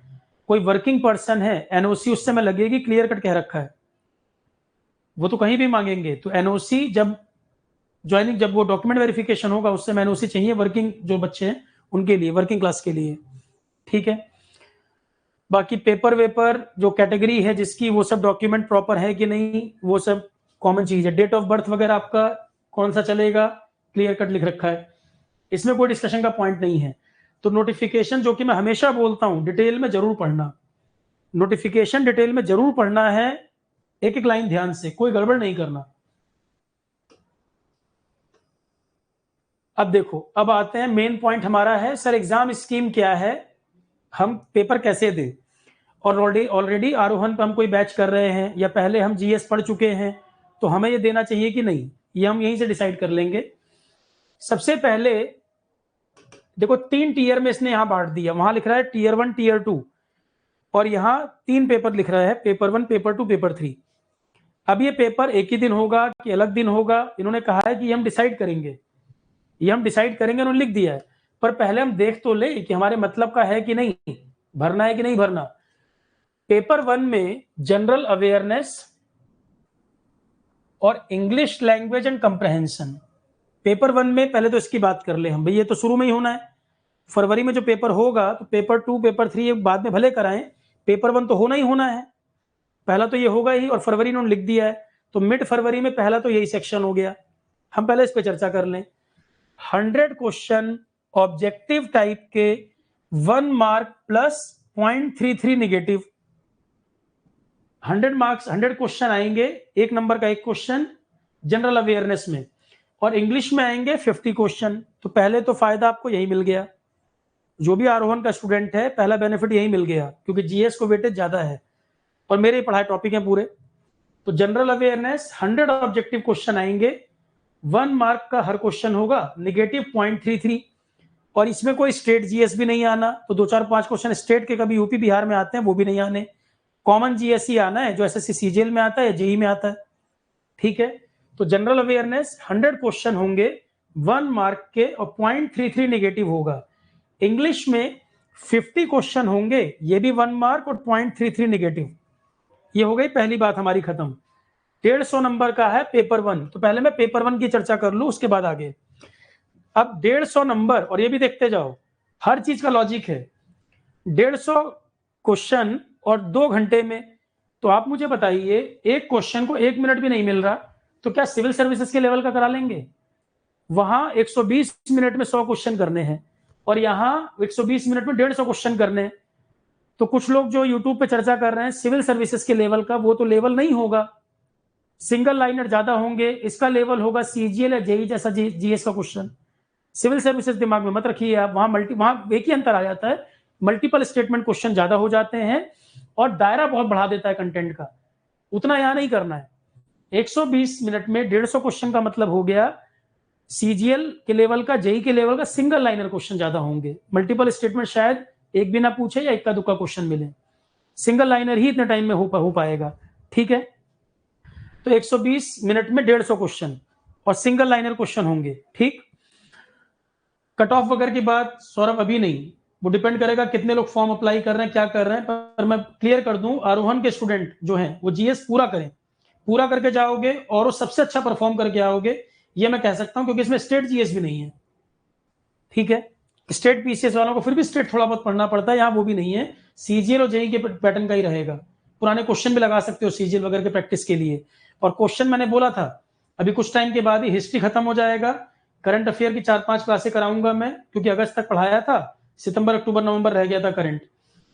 कोई वर्किंग पर्सन है, एनओसी उस समय लगेगी, क्लियर कट कह रखा है। वो तो कहीं भी मांगेंगे, तो एनओसी जब ज्वाइनिंग, जब वो डॉक्यूमेंट वेरिफिकेशन होगा उस समय एनओसी चाहिए, वर्किंग जो बच्चे हैं उनके लिए, वर्किंग क्लास के लिए। ठीक है, बाकी पेपर वेपर जो कैटेगरी है जिसकी, वो सब डॉक्यूमेंट प्रॉपर है कि नहीं, वो सब कॉमन चीज है। डेट ऑफ बर्थ वगैरह आपका कौन सा चलेगा, क्लियर कट लिख रखा है, इसमें कोई डिस्कशन का पॉइंट नहीं है। तो नोटिफिकेशन, जो कि मैं हमेशा बोलता हूं, डिटेल में जरूर पढ़ना। नोटिफिकेशन डिटेल में जरूर पढ़ना है, एक एक लाइन ध्यान से, कोई गड़बड़ नहीं करना। अब देखो, अब आते हैं मेन पॉइंट हमारा है, सर एग्जाम स्कीम क्या है, हम पेपर कैसे दें। और ऑलरेडी आरोहण पे हम कोई बैच कर रहे हैं या पहले हम जीएस पढ़ चुके हैं, तो हमें ये देना चाहिए कि नहीं, ये हम यहीं से डिसाइड कर लेंगे। सबसे पहले देखो, 3 टीयर में इसने यहां बांट दिया, वहां लिख रहा है टीयर 1, टीयर 2, और यहाँ 3 पेपर लिख रहा है, पेपर 1, पेपर 2, पेपर 3। अब ये पेपर एक ही दिन होगा कि अलग दिन होगा, इन्होंने कहा है कि ये हम डिसाइड करेंगे, उन्होंने लिख दिया है। पर पहले हम देख तो ले कि हमारे मतलब का है कि नहीं, भरना है कि नहीं भरना। पेपर 1 में जनरल अवेयरनेस और English language and comprehension, paper 1 में पहले तो इसकी बात कर ले हम, भाई ये तो शुरू में ही होना है। फरवरी में जो पेपर होगा तो पेपर 2 पेपर 3 बाद में भले कराएं, पेपर 1 तो होना ही होना है, पहला तो ये होगा ही। और फरवरी इन्होंने लिख दिया है, तो मिड फरवरी में पहला तो यही सेक्शन हो गया। हम पहले इस पे चर्चा कर लें। 100 क्वेश्चन ऑब्जेक्टिव टाइप के 1 mark plus 0.33 negative. 100 marks, 100 question आएंगे, 1 नंबर का 1 क्वेश्चन जनरल अवेयरनेस में, और इंग्लिश में आएंगे 50 क्वेश्चन। तो पहले तो फायदा आपको यही मिल गया, जो भी आरोहण का स्टूडेंट है पहला बेनिफिट यही मिल गया, क्योंकि जीएस को वेटेज ज्यादा है और मेरे पढ़ाए टॉपिक हैं पूरे। तो जनरल अवेयरनेस 100 ऑब्जेक्टिव क्वेश्चन आएंगे, 1 मार्क का हर क्वेश्चन होगा, नेगेटिव 0.33। और इसमें कोई स्टेट जीएस भी नहीं आना, तो 2-4-5 क्वेश्चन स्टेट के कभी यूपी बिहार में आते हैं वो भी नहीं आने, कॉमन जीएस ही आना है जो एसएससी सीजीएल में आता है या जेई में आता है। ठीक है, तो जनरल अवेयरनेस 100 क्वेश्चन होंगे 1 मार्क के और 0.33 नेगेटिव होगा। इंग्लिश में 50 क्वेश्चन होंगे, ये भी 1 मार्क और 0.33 नेगेटिव। ये हो गई पहली बात हमारी खत्म। 150 नंबर का है पेपर 1, तो पहले मैं पेपर 1 की चर्चा कर लूं, उसके बाद आगे। अब 150 नंबर, और ये भी देखते जाओ, हर चीज का लॉजिक है। 150 क्वेश्चन और 2 घंटे में, तो आप मुझे बताइए, एक क्वेश्चन को 1 मिनट भी नहीं मिल रहा, तो क्या सिविल सर्विसेज के लेवल का करा लेंगे? वहां 120 मिनट में 100 क्वेश्चन करने हैं और यहाँ 120 मिनट में 150 क्वेश्चन करने हैं। तो कुछ लोग जो यूट्यूब पे चर्चा कर रहे हैं सिविल सर्विसेज के लेवल का, वो तो लेवल नहीं होगा, सिंगल लाइनर ज्यादा होंगे, इसका लेवल होगा सीजीएल या जेई जैसा जीएस का क्वेश्चन। सिविल सर्विसेज दिमाग में मत रखिए आप, वहां एक ही अंतर आ जाता है, मल्टीपल स्टेटमेंट क्वेश्चन ज्यादा हो जाते हैं और दायरा बहुत बढ़ा देता है कंटेंट का, उतना यहां नहीं करना है। 120 मिनट में 150 क्वेश्चन का मतलब हो गया सीजीएल के लेवल का, जेई के लेवल का सिंगल लाइनर क्वेश्चन ज्यादा होंगे, मल्टीपल स्टेटमेंट शायद एक भी ना पूछे या इक्का दुक्का क्वेश्चन मिले, सिंगल लाइनर ही इतने टाइम में हो पाएगा। ठीक है, तो 120 मिनट में 150 क्वेश्चन और सिंगल लाइनर क्वेश्चन होंगे। ठीक, कट ऑफ वगैरह की बात सौरभ अभी नहीं, वो डिपेंड करेगा कितने लोग फॉर्म अप्लाई कर रहे हैं, क्या कर रहे हैं। पर मैं क्लियर कर दूं, आरोहण के स्टूडेंट जो हैं वो जीएस पूरा करें, पूरा करके जाओगे और वो सबसे अच्छा परफॉर्म करके आओगे, ये मैं कह सकता हूं, क्योंकि इसमें स्टेट जीएस भी नहीं है। ठीक है, स्टेट पीसीएस वालों को फिर भी स्टेट थोड़ा बहुत पढ़ना पड़ता है, यहाँ वो भी नहीं है, सीजीएल और जेई के पैटर्न का ही रहेगा। पुराने क्वेश्चन भी लगा सकते हो सीजीएल वगैरह के प्रैक्टिस के लिए। और क्वेश्चन मैंने बोला था अभी कुछ टाइम के बाद ही हिस्ट्री खत्म हो जाएगा, करंट अफेयर की 4-5 क्लासें कराऊंगा मैं, क्योंकि अगस्त तक पढ़ाया था, सितंबर अक्टूबर नवंबर रह गया था करंट,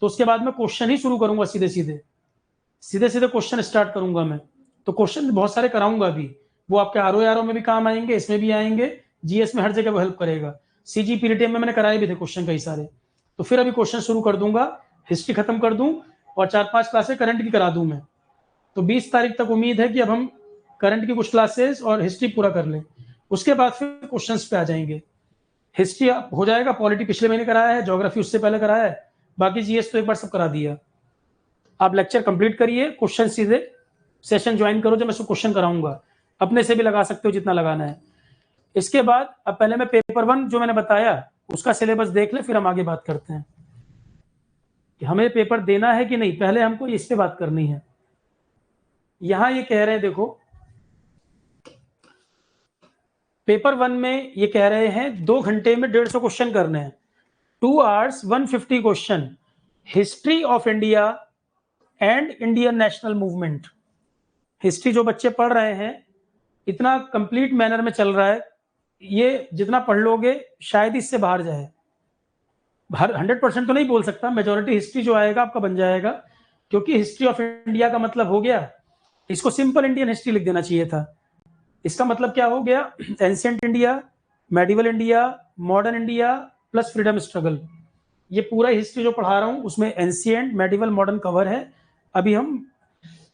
तो उसके बाद में क्वेश्चन ही शुरू करूंगा, सीधे सीधे क्वेश्चन स्टार्ट करूंगा मैं। तो क्वेश्चन बहुत सारे कराऊंगा अभी, वो आपके आरओ में भी काम आएंगे, इसमें भी आएंगे, जीएस में हर जगह वो हेल्प करेगा। सीजी पीरीटीएम में मैंने कराए भी थे क्वेश्चन कई सारे, तो फिर अभी क्वेश्चन शुरू कर दूंगा, हिस्ट्री खत्म कर दूं और 4-5 क्लासें करंट की करा दूं मैं। तो 20 तारीख तक उम्मीद है कि अब हम करंट की कुछ क्लासेस और हिस्ट्री पूरा कर लें, उसके बाद फिर क्वेश्चंस पे आ जाएंगे। हिस्ट्री हो जाएगा, पॉलिटी पिछले महीने कराया है, ज्योग्राफी उससे पहले कराया है, बाकी जीएस तो एक बार सब करा दिया। आप लेक्चर कंप्लीट करिए, क्वेश्चन सीधे सेशन ज्वाइन करो, जब मैं क्वेश्चन कराऊंगा, अपने से भी लगा सकते हो जितना लगाना है। इसके बाद अब पहले मैं पेपर 1 जो मैंने बताया उसका सिलेबस देख ले, फिर हम आगे बात करते हैं कि हमें पेपर देना है कि नहीं, पहले हमको इस पे बात करनी है। यहां ये कह रहे हैं, देखो पेपर 1 में ये कह रहे हैं 2 घंटे में 150 क्वेश्चन करने हैं, 2 hours 150 question, history of India and Indian national movement. History जो बच्चे पढ़ रहे हैं इतना कंप्लीट मैनर में चल रहा है, ये जितना पढ़ लोगे शायद इससे बाहर जाए, 100% तो नहीं बोल सकता, मेजोरिटी हिस्ट्री जो आएगा आपका बन जाएगा, क्योंकि हिस्ट्री ऑफ इंडिया का मतलब हो गया, इसको सिंपल इंडियन हिस्ट्री लिख देना चाहिए था। इसका मतलब क्या हो गया, ancient India, medieval India, modern India plus freedom struggle. ये पूरा हिस्ट्री जो पढ़ा रहा हूं उसमें एंशिएंट, मेडिवल, मॉडर्न कवर है। अभी हम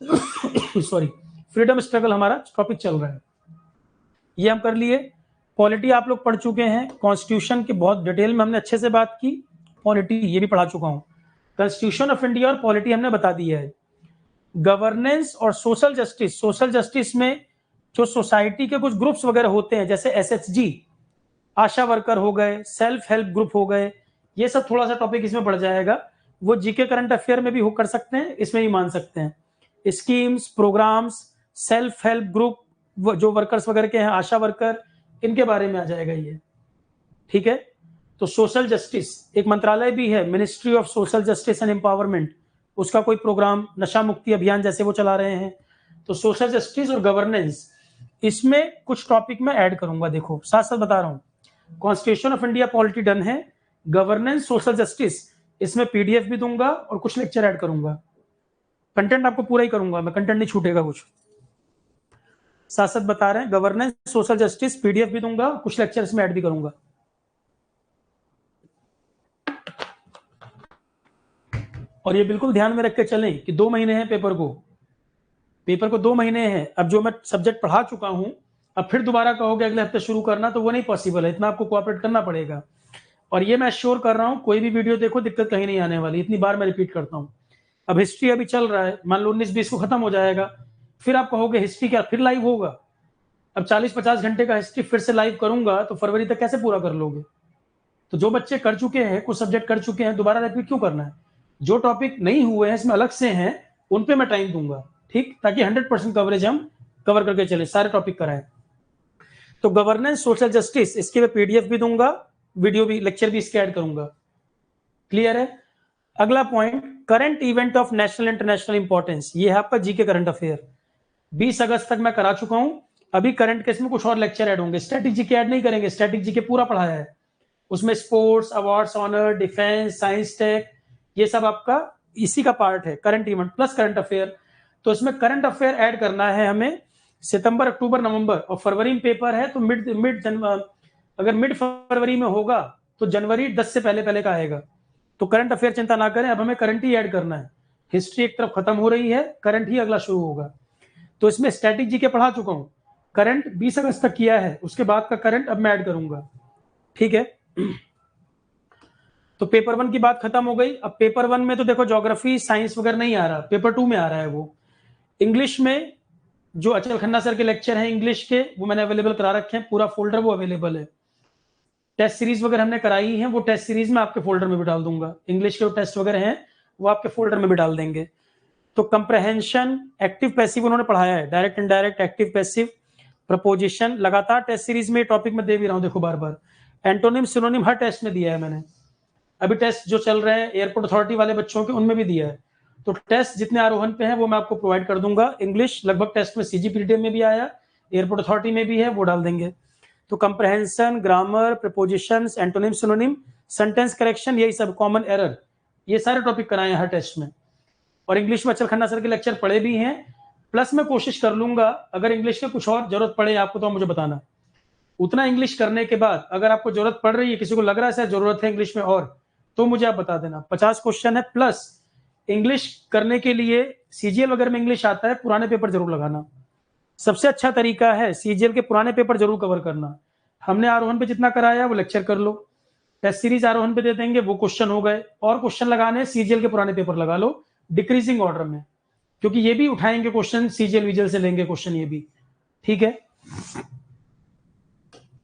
सॉरी फ्रीडम स्ट्रगल हमारा टॉपिक चल रहा है, ये हम कर लिए। पॉलिटी आप लोग पढ़ चुके हैं, कॉन्स्टिट्यूशन की बहुत डिटेल में हमने अच्छे से बात की, पॉलिटी ये भी पढ़ा चुका हूं, कॉन्स्टिट्यूशन ऑफ इंडिया और पॉलिटी हमने बता दिया है। गवर्नेंस और सोशल जस्टिस। सोशल जस्टिस में जो सोसाइटी के कुछ ग्रुप्स वगैरह होते हैं, जैसे एसएचजी, आशा वर्कर हो गए, सेल्फ हेल्प ग्रुप हो गए, ये सब थोड़ा सा टॉपिक इसमें बढ़ जाएगा। वो जीके करंट अफेयर में भी हो कर सकते हैं, इसमें भी मान सकते हैं। Schemes, programmes, self help group, जो वर्कर्स वगैरह के हैं, आशा वर्कर, इनके बारे में आ जाएगा ये। ठीक है, तो सोशल जस्टिस एक मंत्रालय भी है, ministry of social justice and empowerment, उसका कोई प्रोग्राम, नशा मुक्ति अभियान जैसे वो चला रहे हैं। तो सोशल जस्टिस और गवर्नेंस, इसमें कुछ टॉपिक मैं ऐड करूंगा। देखो साथ साथ बता रहा हूं, constitution of India polity done है, गवर्नेंस, सोशल जस्टिस, इसमें पीडीएफ भी दूंगा और कुछ लेक्चर ऐड करूंगा। कंटेंट आपको पूरा ही करूंगा मैं, कंटेंट नहीं छूटेगा कुछ। साथ साथ बता रहे हैं, गवर्नेंस, सोशल जस्टिस, पीडीएफ भी दूंगा, कुछ लेक्चर इसमें ऐड भी करूंगा। और ये बिल्कुल ध्यान में रख के चलें कि 2 महीने हैं पेपर को 2 महीने हैं। अब जो मैं सब्जेक्ट पढ़ा चुका हूं, अब फिर दोबारा कहोगे अगले हफ्ते शुरू करना, तो वो नहीं पॉसिबल है, इतना आपको कोऑपरेट करना पड़ेगा। और ये मैं श्योर कर रहा हूं, कोई भी वीडियो देखो दिक्कत कहीं नहीं आने वाली, इतनी बार मैं रिपीट करता हूं। अब हिस्ट्री अभी चल रहा है, मान लो 19-20 को खत्म हो जाएगा, फिर आप कहोगे हिस्ट्री क्या फिर लाइव होगा? अब 40-50 घंटे का हिस्ट्री फिर से लाइव करूंगा तो फरवरी तक कैसे पूरा कर लोगे? तो जो बच्चे कर चुके हैं, कुछ सब्जेक्ट कर चुके हैं, दोबारा रिपीट क्यों करना है? जो टॉपिक नहीं हुए हैं इसमें अलग से हैं, उन पे मैं टाइम दूंगा, ठीक, ताकि 100% कवरेज हम कवर करके चले, सारे टॉपिक कराएं। तो गवर्नेंस, सोशल जस्टिस, इसके मैं पीडीएफ भी दूंगा, वीडियो भी, लेक्चर भी इसके ऐड करूंगा। क्लियर है? अगला point, current event of national international importance, ये है आपका जीके करंट अफेयर। 20 अगस्त तक मैं करा चुका हूं, अभी करंट केस में कुछ और लेक्चर ऐड होंगे। स्टैटिक जीके ऐड नहीं करेंगे, स्टैटिक जीके पूरा पढ़ाया है, उसमें sports, awards, honour, defence, science tech, ये सब आपका इसी का पार्ट है, current event plus current affair. तो इसमें करंट अफेयर ऐड करना है हमें सितंबर, अक्टूबर, नवंबर, और फरवरी में पेपर है, तो अगर मिड फरवरी में होगा तो जनवरी 10 से पहले का आएगा। तो करंट अफेयर चिंता ना करें, अब हमें करंट ही ऐड करना है। हिस्ट्री एक तरफ खत्म हो रही है, करंट ही अगला शुरू होगा। तो इसमें स्टैटिक जीके पढ़ा चुका हूं, करंट 20 अगस्त तक किया है, उसके बाद का करंट अब मैं ऐड करूंगा। ठीक है, तो पेपर 1 की बात खत्म हो गई। अब पेपर 1 में तो देखो ज्योग्राफी, साइंस वगैरह नहीं आ रहा, पेपर 2 में आ रहा है वो। इंग्लिश में जो अचल खन्ना सर के लेक्चर हैं इंग्लिश के, वो मैंने अवेलेबल करा रखे हैं, पूरा फोल्डर वो अवेलेबल है। टेस्ट सीरीज वगैरह हमने कराई है, वो टेस्ट सीरीज में आपके फोल्डर में भी डाल दूंगा। इंग्लिश के जो टेस्ट वगैरह हैं वो आपके फोल्डर में भी डाल देंगे। तो कंप्रहेंशन, एक्टिव पैसिव उन्होंने पढ़ाया है, direct indirect, active passive, preposition, लगातार टेस्ट सीरीज में टॉपिक में दे भी रहा हूं, देखो बार बार। एंटोनिम, सिनोनिम हर टेस्ट में दिया है मैंने। अभी टेस्ट जो चल रहे हैं एयरपोर्ट अथॉरिटी वाले बच्चों के, उनमें भी दिया है। तो टेस्ट जितने आरोहण पे हैं वो मैं आपको प्रोवाइड कर दूंगा। इंग्लिश लगभग टेस्ट में सीजीपीटीएम में भी आया, एयरपोर्ट अथॉरिटी में भी है, वो डाल देंगे। तो comprehension, grammar, prepositions, antonym, synonym, sentence correction, यही सब, कॉमन एरर, ये सारे टॉपिक कराए हैं हर टेस्ट में। और इंग्लिश में अचल खन्ना सर के लेक्चर पढ़े भी हैं, प्लस मैं कोशिश कर लूंगा अगर इंग्लिश में कुछ और जरूरत पड़े आपको तो मुझे बताना। उतना इंग्लिश करने के बाद अगर आपको जरूरत पड़ रही है, किसी को लग रहा है सर जरूरत है इंग्लिश में और, तो मुझे आप बता देना। 50 क्वेश्चन है, प्लस इंग्लिश करने के लिए सीजीएल वगैरह में इंग्लिश आता है, पुराने पेपर जरूर लगाना। सबसे अच्छा तरीका है सीजीएल के पुराने पेपर जरूर कवर करना। हमने आरोहण पे जितना कराया वो लेक्चर कर लो, टेस्ट सीरीज आरोहण पे दे देंगे, वो क्वेश्चन हो गए। और क्वेश्चन लगाने सीजीएल के पुराने पेपर लगा लो डिक्रीजिंग ऑर्डर में, क्योंकि ये भी उठाएंगे क्वेश्चन, सीजीएल विजिएल से लेंगे क्वेश्चन ये भी। ठीक है,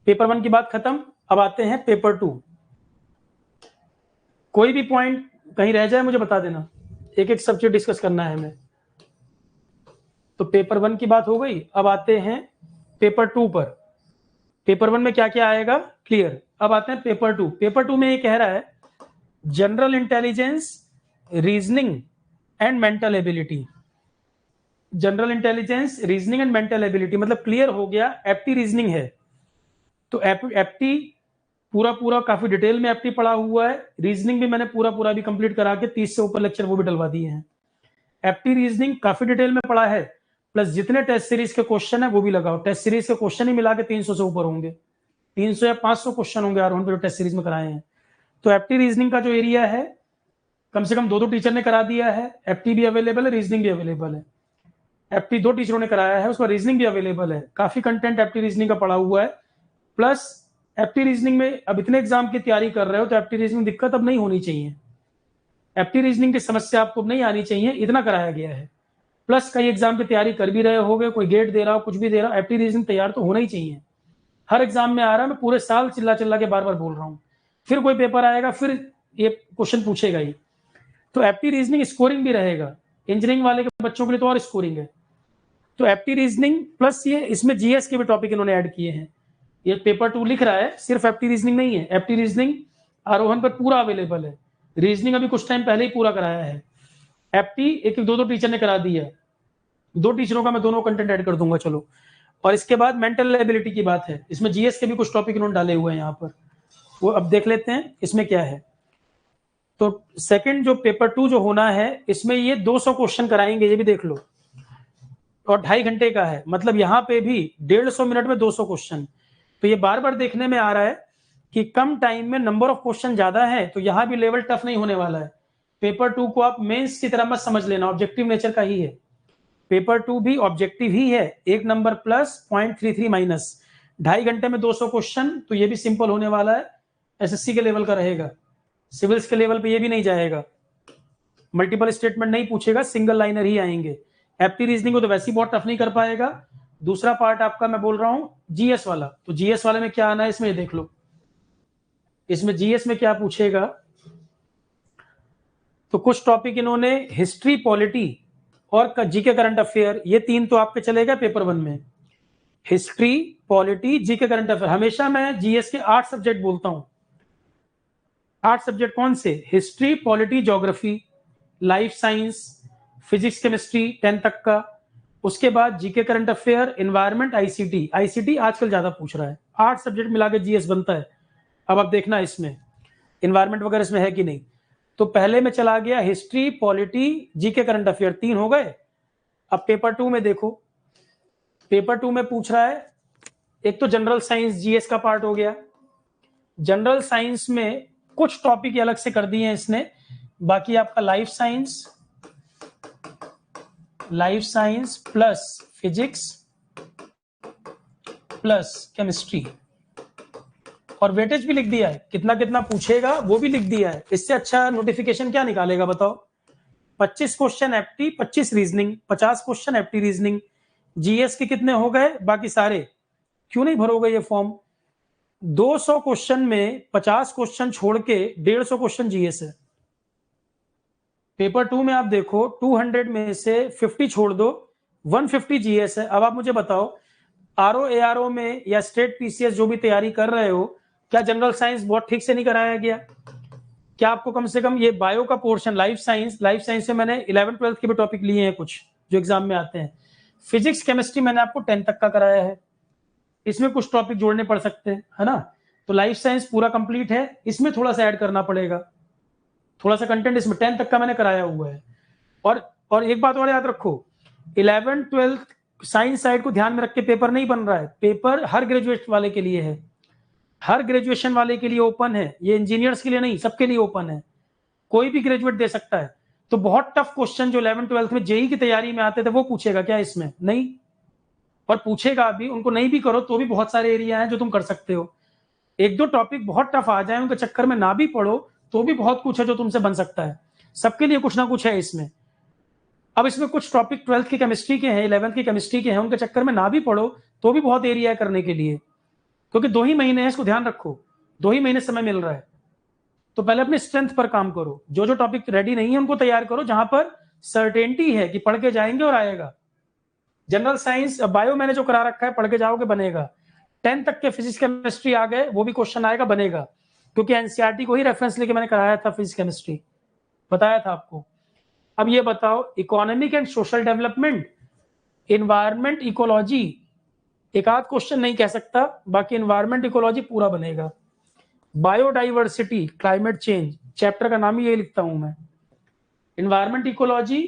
पेपर 1 की बात खत्म। अब आते हैं पेपर 2। कोई भी पॉइंट कहीं रह जाए मुझे बता देना, एक एक सब्जेक्ट डिस्कस करना है हमें। तो पेपर 1 की बात हो गई, अब आते हैं पेपर 2 पर। पेपर 1 में क्या क्या आएगा क्लियर। अब आते हैं पेपर 2। पेपर 2 में ये कह रहा है general intelligence, reasoning and mental ability. General intelligence, reasoning and mental ability मतलब क्लियर हो गया, एप्टी रीजनिंग है। तो एप्टी पूरा काफी डिटेल में एप्टी पढ़ा हुआ है, रीजनिंग भी मैंने पूरा भी कंप्लीट करा के 30 से ऊपर लेक्चर वो भी डलवा दिए हैं। एप्टी रीजनिंग काफी डिटेल में पढ़ा है, प्लस जितने टेस्ट सीरीज के क्वेश्चन है वो भी लगाओ। टेस्ट सीरीज के क्वेश्चन ही मिला के 300 से ऊपर होंगे, 300 या 500 क्वेश्चन होंगे आरोहण पे जो टेस्ट सीरीज में कराए हैं। तो एप्टी रीजनिंग का जो एरिया है कम से कम 2 टीचर ने करा दिया है, एप्टी भी अवेलेबल है, रीजनिंग भी अवेलेबल है। एप्टी 2 टीचरों ने कराया है, उसका रीजनिंग भी अवेलेबल है, काफी कंटेंट एप्टी रीजनिंग का पढ़ा हुआ है। प्लस एप्टी रीजनिंग में अब इतने एग्जाम की तैयारी कर रहे हो तो एप्टी रीजनिंग दिक्कत अब नहीं होनी चाहिए, एप्टी रीजनिंग की समस्या आपको नहीं आनी चाहिए, इतना कराया गया है। प्लस कई एग्जाम की तैयारी कर भी रहे होगे, कोई गेट दे रहा हो, कुछ भी दे रहा हो, एप्टी रीजनिंग तैयार तो होना ही चाहिए। हर एग्जाम में आ रहा है, मैं पूरे साल चिल्ला चिल्ला के बार बार बोल रहा हूँ। फिर कोई पेपर आएगा, फिर ये क्वेश्चन पूछेगा ही। तो एप्टी रीजनिंग स्कोरिंग भी रहेगा, इंजीनियरिंग वाले के बच्चों के लिए तो और स्कोरिंग है। तो एप्टी रीजनिंग प्लस ये इसमें जीएस के भी टॉपिक इन्होंने ऐड किए हैं। ये पेपर 2 लिख रहा है, सिर्फ एप्टी रीजनिंग नहीं है, एप्टी रीजनिंग आरोहण पर पूरा अवेलेबल है। रीजनिंग अभी कुछ टाइम पहले ही पूरा कराया है। एप्टी एक दो टीचर ने करा दिया, 2 टीचरों का मैं दोनों कंटेंट ऐड कर दूंगा। चलो, और इसके बाद मेंटल एबिलिटी की बात है, इसमें जीएस के भी कुछ टॉपिक इन्होंने डाले हुए हैं यहाँ पर, वो अब देख लेते हैं इसमें क्या है। तो सेकंड जो पेपर 2 जो होना है, इसमें ये 200 क्वेश्चन कराएंगे, ये भी देख लो, और 2.5 घंटे का है, मतलब यहाँ पे भी 150 मिनट में 200 क्वेश्चन। तो ये बार बार देखने में आ रहा है कि कम टाइम में नंबर ऑफ क्वेश्चन ज्यादा है, तो यहाँ भी लेवल टफ नहीं होने वाला है। पेपर 2 को आप मेंस की तरह मत समझ लेना, ऑब्जेक्टिव नेचर का ही है। पेपर 2 भी ऑब्जेक्टिव ही है, 1 नंबर प्लस 0.33 माइनस, 2.5 घंटे में 200 क्वेश्चन, तो ये भी सिंपल होने वाला है, एसएससी के लेवल का रहेगा। सिविल्स के लेवल पे ये भी नहीं जाएगा, मल्टीपल स्टेटमेंट नहीं पूछेगा, सिंगल लाइनर ही आएंगे। एप्टी रीजनिंग को तो वैसे ही बहुत टफ नहीं कर पाएगा। दूसरा पार्ट आपका मैं बोल रहा हूं जीएस वाला, तो जीएस वाले में क्या आना है इसमें देख लो। इसमें जीएस में क्या पूछेगा, तो कुछ टॉपिक इन्होंने हिस्ट्री, पॉलिटी और जीके करंट अफेयर, ये 3 तो आपके चलेगा पेपर 1 में। History, polity, GK current affair. हमेशा मैं जीएस के 8 सब्जेक्ट बोलता हूं। 8 सब्जेक्ट कौन से? History, polity, geography, life science, physics, chemistry 10 तक का। उसके बाद GK current affair, environment, ICT. ICT आजकल ज्यादा पूछ रहा है, 8 सब्जेक्ट मिला के जीएस बनता है। अब आप देखना इसमें एनवायरमेंट वगैरह इसमें है कि नहीं। तो पहले में चला गया history, polity, GK current affair, 3 हो गए। अब पेपर 2 में देखो, पेपर 2 में पूछ रहा है, एक तो जनरल साइंस जीएस का पार्ट हो गया। जनरल साइंस में कुछ टॉपिक अलग से कर दिए हैं इसने, बाकी आपका life science plus physics plus chemistry, और वेटेज भी लिख दिया है, कितना कितना पूछेगा वो भी लिख दिया है। इससे अच्छा नोटिफिकेशन क्या निकालेगा बताओ? 25 question apti, 25 reasoning, 50 question apti reasoning. GS के कितने हो गए? बाकी सारे। क्यों नहीं भरोगे ये फॉर्म? 200 क्वेश्चन में 50 क्वेश्चन छोड़ के 150 क्वेश्चन जीएस है। पेपर 2 में आप देखो 200 में से 50 छोड़ दो, 150 जीएस है। अब आप मुझे बताओ, आरओ एआरओ में या स्टेट पीसीएस जो भी तैयारी कर रहे हो, क्या जनरल साइंस बहुत ठीक से नहीं कराया गया? क्या आपको कम से कम ये बायो का पोर्शन, लाइफ साइंस से मैंने 11th 12th के भी टॉपिक लिए हैं कुछ जो एग्जाम में आते हैं। फिजिक्स, केमिस्ट्री मैंने आपको 10 तक का कराया है, इसमें कुछ टॉपिक जोड़ने पड़ सकते हैं, है ना। तो लाइफ साइंस पूरा कंप्लीट है, इसमें थोड़ा सा ऐड करना पड़ेगा, थोड़ा सा कंटेंट इसमें 10 तक का मैंने कराया हुआ है। और एक बात और याद रखो, 11th 12th साइंस साइड को ध्यान में रख के पेपर नहीं बन रहा है। पेपर हर ग्रेजुएट वाले के लिए है, हर ग्रेजुएशन वाले के लिए ओपन है, ये इंजीनियर्स के लिए नहीं, सबके लिए ओपन है, कोई भी ग्रेजुएट दे सकता है। तो बहुत टफ क्वेश्चन जो 11th 12th में जेई की तैयारी में आते थे वो पूछेगा क्या इसमें? नहीं, और पूछेगा अभी, उनको नहीं भी करो तो भी बहुत सारे एरिया हैं जो तुम कर सकते हो। 1-2 टॉपिक बहुत टफ आ जाए, उनके चक्कर में ना भी पढ़ो तो भी बहुत कुछ है जो तुमसे बन सकता है। सबके लिए कुछ ना कुछ है इसमें। अब इसमें कुछ टॉपिक 12th की केमिस्ट्री के हैं, 11th की केमिस्ट्री के हैं, उनके चक्कर में ना भी पढ़ो तो भी बहुत एरिया है करने के लिए, क्योंकि 2 ही महीने हैं, इसको ध्यान रखो, 2 ही महीने समय मिल रहा है। तो पहले अपने स्ट्रेंथ पर काम करो, जो टॉपिक रेडी नहीं है उनको तैयार करो, जहां पर सर्टेनिटी है कि पढ़ के जाएंगे और आएगा। जनरल साइंस, बायो मैंने जो करा रखा है, पढ़ के जाओगे बनेगा। 10 तक के फिजिक्स केमिस्ट्री आ गए, वो भी क्वेश्चन आएगा, बनेगा, क्योंकि एनसीईआरटी को ही रेफरेंस लेके मैंने कराया था फिजिक्स केमिस्ट्री, बताया था आपको। अब ये बताओ, economic and social development, environment, ecology, एक आध क्वेश्चन नहीं कह सकता, बाकी एनवायरमेंट, इकोलॉजी पूरा बनेगा। बायोडाइवर्सिटी, क्लाइमेट चेंज, चैप्टर का नाम ही यही लिखता हूं मैं, environment, ecology,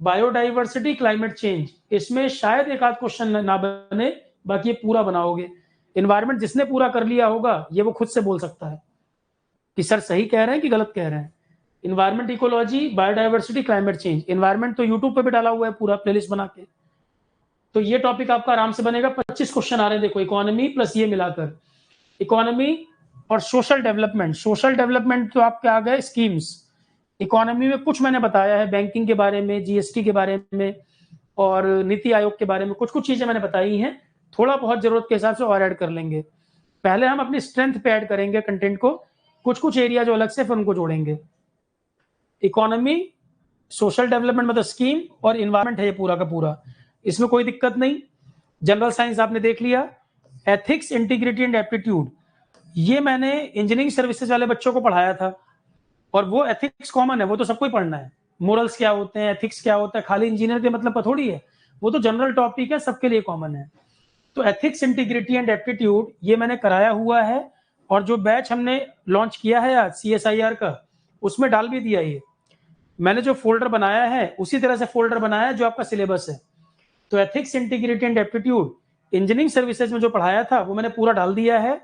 biodiversity, climate change. इसमें शायद एक आध क्वेश्चन ना बने, बाकी ये पूरा बनाओगे। एनवायरमेंट जिसने पूरा कर लिया होगा ये वो खुद से बोल सकता है कि सर सही कह रहे हैं कि गलत कह रहे हैं। Environment, ecology, biodiversity, climate change. Environment तो यूट्यूब पे भी डाला हुआ है पूरा प्लेलिस्ट बना के, तो ये टॉपिक आपका आराम से बनेगा। 25 क्वेश्चन आ रहे हैं, देखो, इकोनॉमी प्लस ये मिलाकर, इकोनॉमी और सोशल डेवलपमेंट। सोशल डेवलपमेंट तो आपके आ गए स्कीम्स। इकोनॉमी में कुछ मैंने बताया है, बैंकिंग के बारे में, जीएसटी के बारे में, और नीति आयोग के बारे में कुछ कुछ चीजें मैंने बताई हैं, थोड़ा बहुत जरूरत के हिसाब से और ऐड कर लेंगे। पहले हम अपनी स्ट्रेंथ पे ऐड करेंगे कंटेंट को, कुछ कुछ एरिया जो अलग से फिर उनको जोड़ेंगे। इकोनॉमी, सोशल डेवलपमेंट मतलब स्कीम, और इन्वायरमेंट है ये पूरा का पूरा, इसमें कोई दिक्कत नहीं। जनरल साइंस आपने देख लिया। एथिक्स, इंटीग्रिटी एंड एप्टीट्यूड, ये मैंने इंजीनियरिंग सर्विसेज वाले बच्चों को पढ़ाया था, और वो एथिक्स कॉमन है, वो तो सबको ही पढ़ना है। मोरल्स क्या होते हैं, एथिक्स क्या होता है, खाली इंजीनियर के मतलब पर थोड़ी है, वो तो जनरल टॉपिक है, सबके लिए कॉमन है। तो एथिक्स, इंटीग्रिटी एंड एप्टीट्यूड ये मैंने कराया हुआ है, और जो बैच हमने लॉन्च किया है आज CSIR का, उसमें डाल भी दिया ये। मैंने जो फोल्डर बनाया है उसी तरह से फोल्डर बनाया है जो आपका सिलेबस है। तो ethics, integrity and aptitude engineering services में जो पढ़ाया था वो मैंने पूरा डाल दिया है।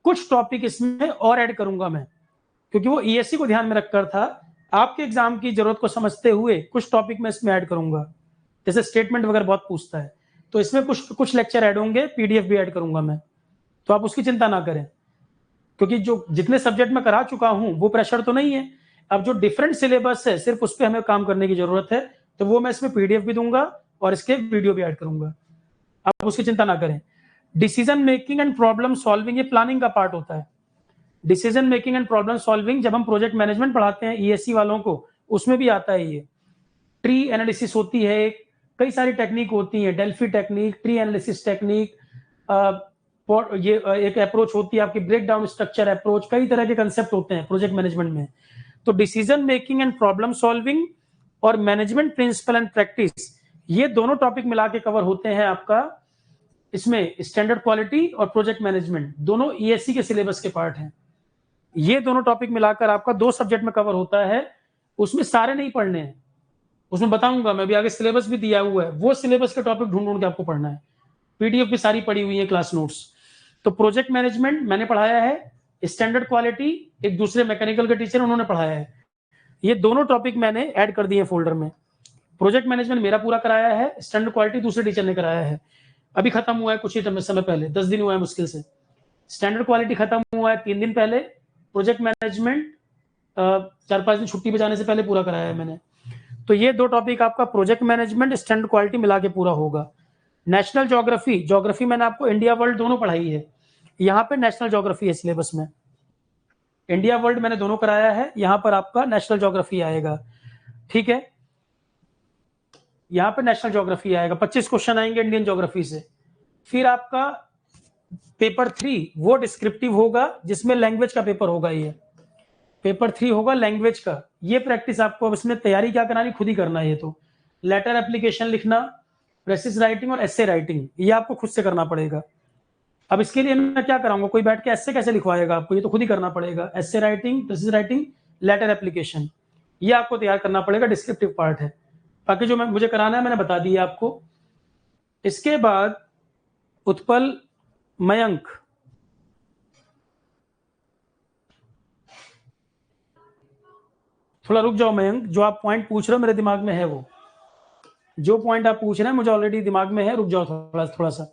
कुछ टॉपिक इसमें और ऐड करूंगा मैं, क्योंकि वो ESC को ध्यान में रखकर था, आपके एग्जाम की जरूरत को समझते हुए कुछ टॉपिक मैं इसमें ऐड करूंगा। जैसे स्टेटमेंट वगैरह बहुत पूछता है, तो इसमें कुछ कुछ लेक्चर ऐड होंगे, PDF भी ऐड करूंगा मैं, तो आप उसकी चिंता ना करें, क्योंकि जो जितने सब्जेक्ट में करा चुका हूं वो प्रेशर तो नहीं है। अब जो डिफरेंट सिलेबस है सिर्फ उस पर हमें काम करने की जरूरत है, तो वो मैं इसमें PDF भी दूंगा और इसके वीडियो भी ऐड करूंगा, आप उसकी चिंता ना करें। Decision making and problem solving, ये प्लानिंग का पार्ट होता है। Decision making and problem solving जब हम प्रोजेक्ट मैनेजमेंट पढ़ाते हैं ESC वालों को, उसमें भी आता है ये। ट्री एनालिसिस होती है, कई सारी टेक्निक होती है, Delphi technique, tree analysis technique, ये एक अप्रोच होती है आपकी ब्रेक डाउन स्ट्रक्चर अप्रोच, कई तरह के कंसेप्ट होते हैं प्रोजेक्ट मैनेजमेंट में। तो decision making and problem solving और मैनेजमेंट प्रिंसिपल एंड प्रैक्टिस, ये दोनों टॉपिक मिला के कवर होते हैं आपका इसमें। स्टैंडर्ड क्वालिटी और प्रोजेक्ट मैनेजमेंट दोनों ESC के सिलेबस के पार्ट हैं। ये दोनों टॉपिक मिलाकर आपका 2 सब्जेक्ट में कवर होता है। उसमें सारे नहीं पढ़ने हैं, उसमें बताऊंगा मैं, भी आगे सिलेबस भी दिया हुआ है, वो सिलेबस के टॉपिक ढूंढ ढूंढ के आपको पढ़ना है। PDF भी सारी पड़ी हुई है, क्लास नोट्स। तो प्रोजेक्ट मैनेजमेंट मैंने पढ़ाया है, स्टैंडर्ड क्वालिटी एक दूसरे मैकेनिकल के टीचर उन्होंने पढ़ाया है। ये दोनों टॉपिक मैंने ऐड कर दिए फोल्डर में। प्रोजेक्ट मैनेजमेंट मेरा पूरा कराया है, स्टैंडर्ड क्वालिटी दूसरे टीचर ने कराया है, अभी खत्म हुआ है कुछ ही समय पहले, 10 दिन हुआ है मुश्किल से। स्टैंडर्ड क्वालिटी खत्म हुआ है 3 दिन पहले, प्रोजेक्ट मैनेजमेंट 4-5 दिन छुट्टी पे जाने से पहले पूरा कराया है मैंने। तो ये 2 टॉपिक आपका प्रोजेक्ट मैनेजमेंट स्टैंडर्ड क्वालिटी मिला के पूरा होगा। नेशनल ज्योग्राफी, ज्योग्राफी मैंने आपको इंडिया वर्ल्ड दोनों पढ़ाई है, यहाँ पे नेशनल ज्योग्राफी है सिलेबस में। इंडिया वर्ल्ड मैंने दोनों कराया है, यहाँ पर आपका नेशनल ज्योग्राफी आएगा, ठीक है। यहाँ पे नेशनल ज्योग्राफी आएगा, 25 क्वेश्चन आएंगे इंडियन ज्योग्राफी से। फिर आपका पेपर 3 वो डिस्क्रिप्टिव होगा, जिसमें लैंग्वेज का पेपर होगा। ये पेपर 3 होगा लैंग्वेज का। ये प्रैक्टिस आपको अब इसमें तैयारी क्या करानी, खुद ही करना है। ये तो लेटर एप्लीकेशन लिखना, प्रेसिस राइटिंग और एसे राइटिंग, ये आपको खुद से करना पड़ेगा। अब इसके लिए मैं क्या कराऊंगा, कोई बैठ के एसे कैसे लिखवाएगा आपको, ये तो खुद ही करना पड़ेगा। Essay writing, precis writing, letter application, ये आपको तैयार करना पड़ेगा, डिस्क्रिप्टिव पार्ट है। बाकी जो मुझे कराना है मैंने बता दिया आपको। इसके बाद उत्पल, मयंक, थोड़ा रुक जाओ मयंक, जो आप पॉइंट पूछ रहे हो मेरे दिमाग में है, वो जो पॉइंट आप पूछ रहे हैं मुझे ऑलरेडी दिमाग में है, रुक जाओ थोड़ा सा।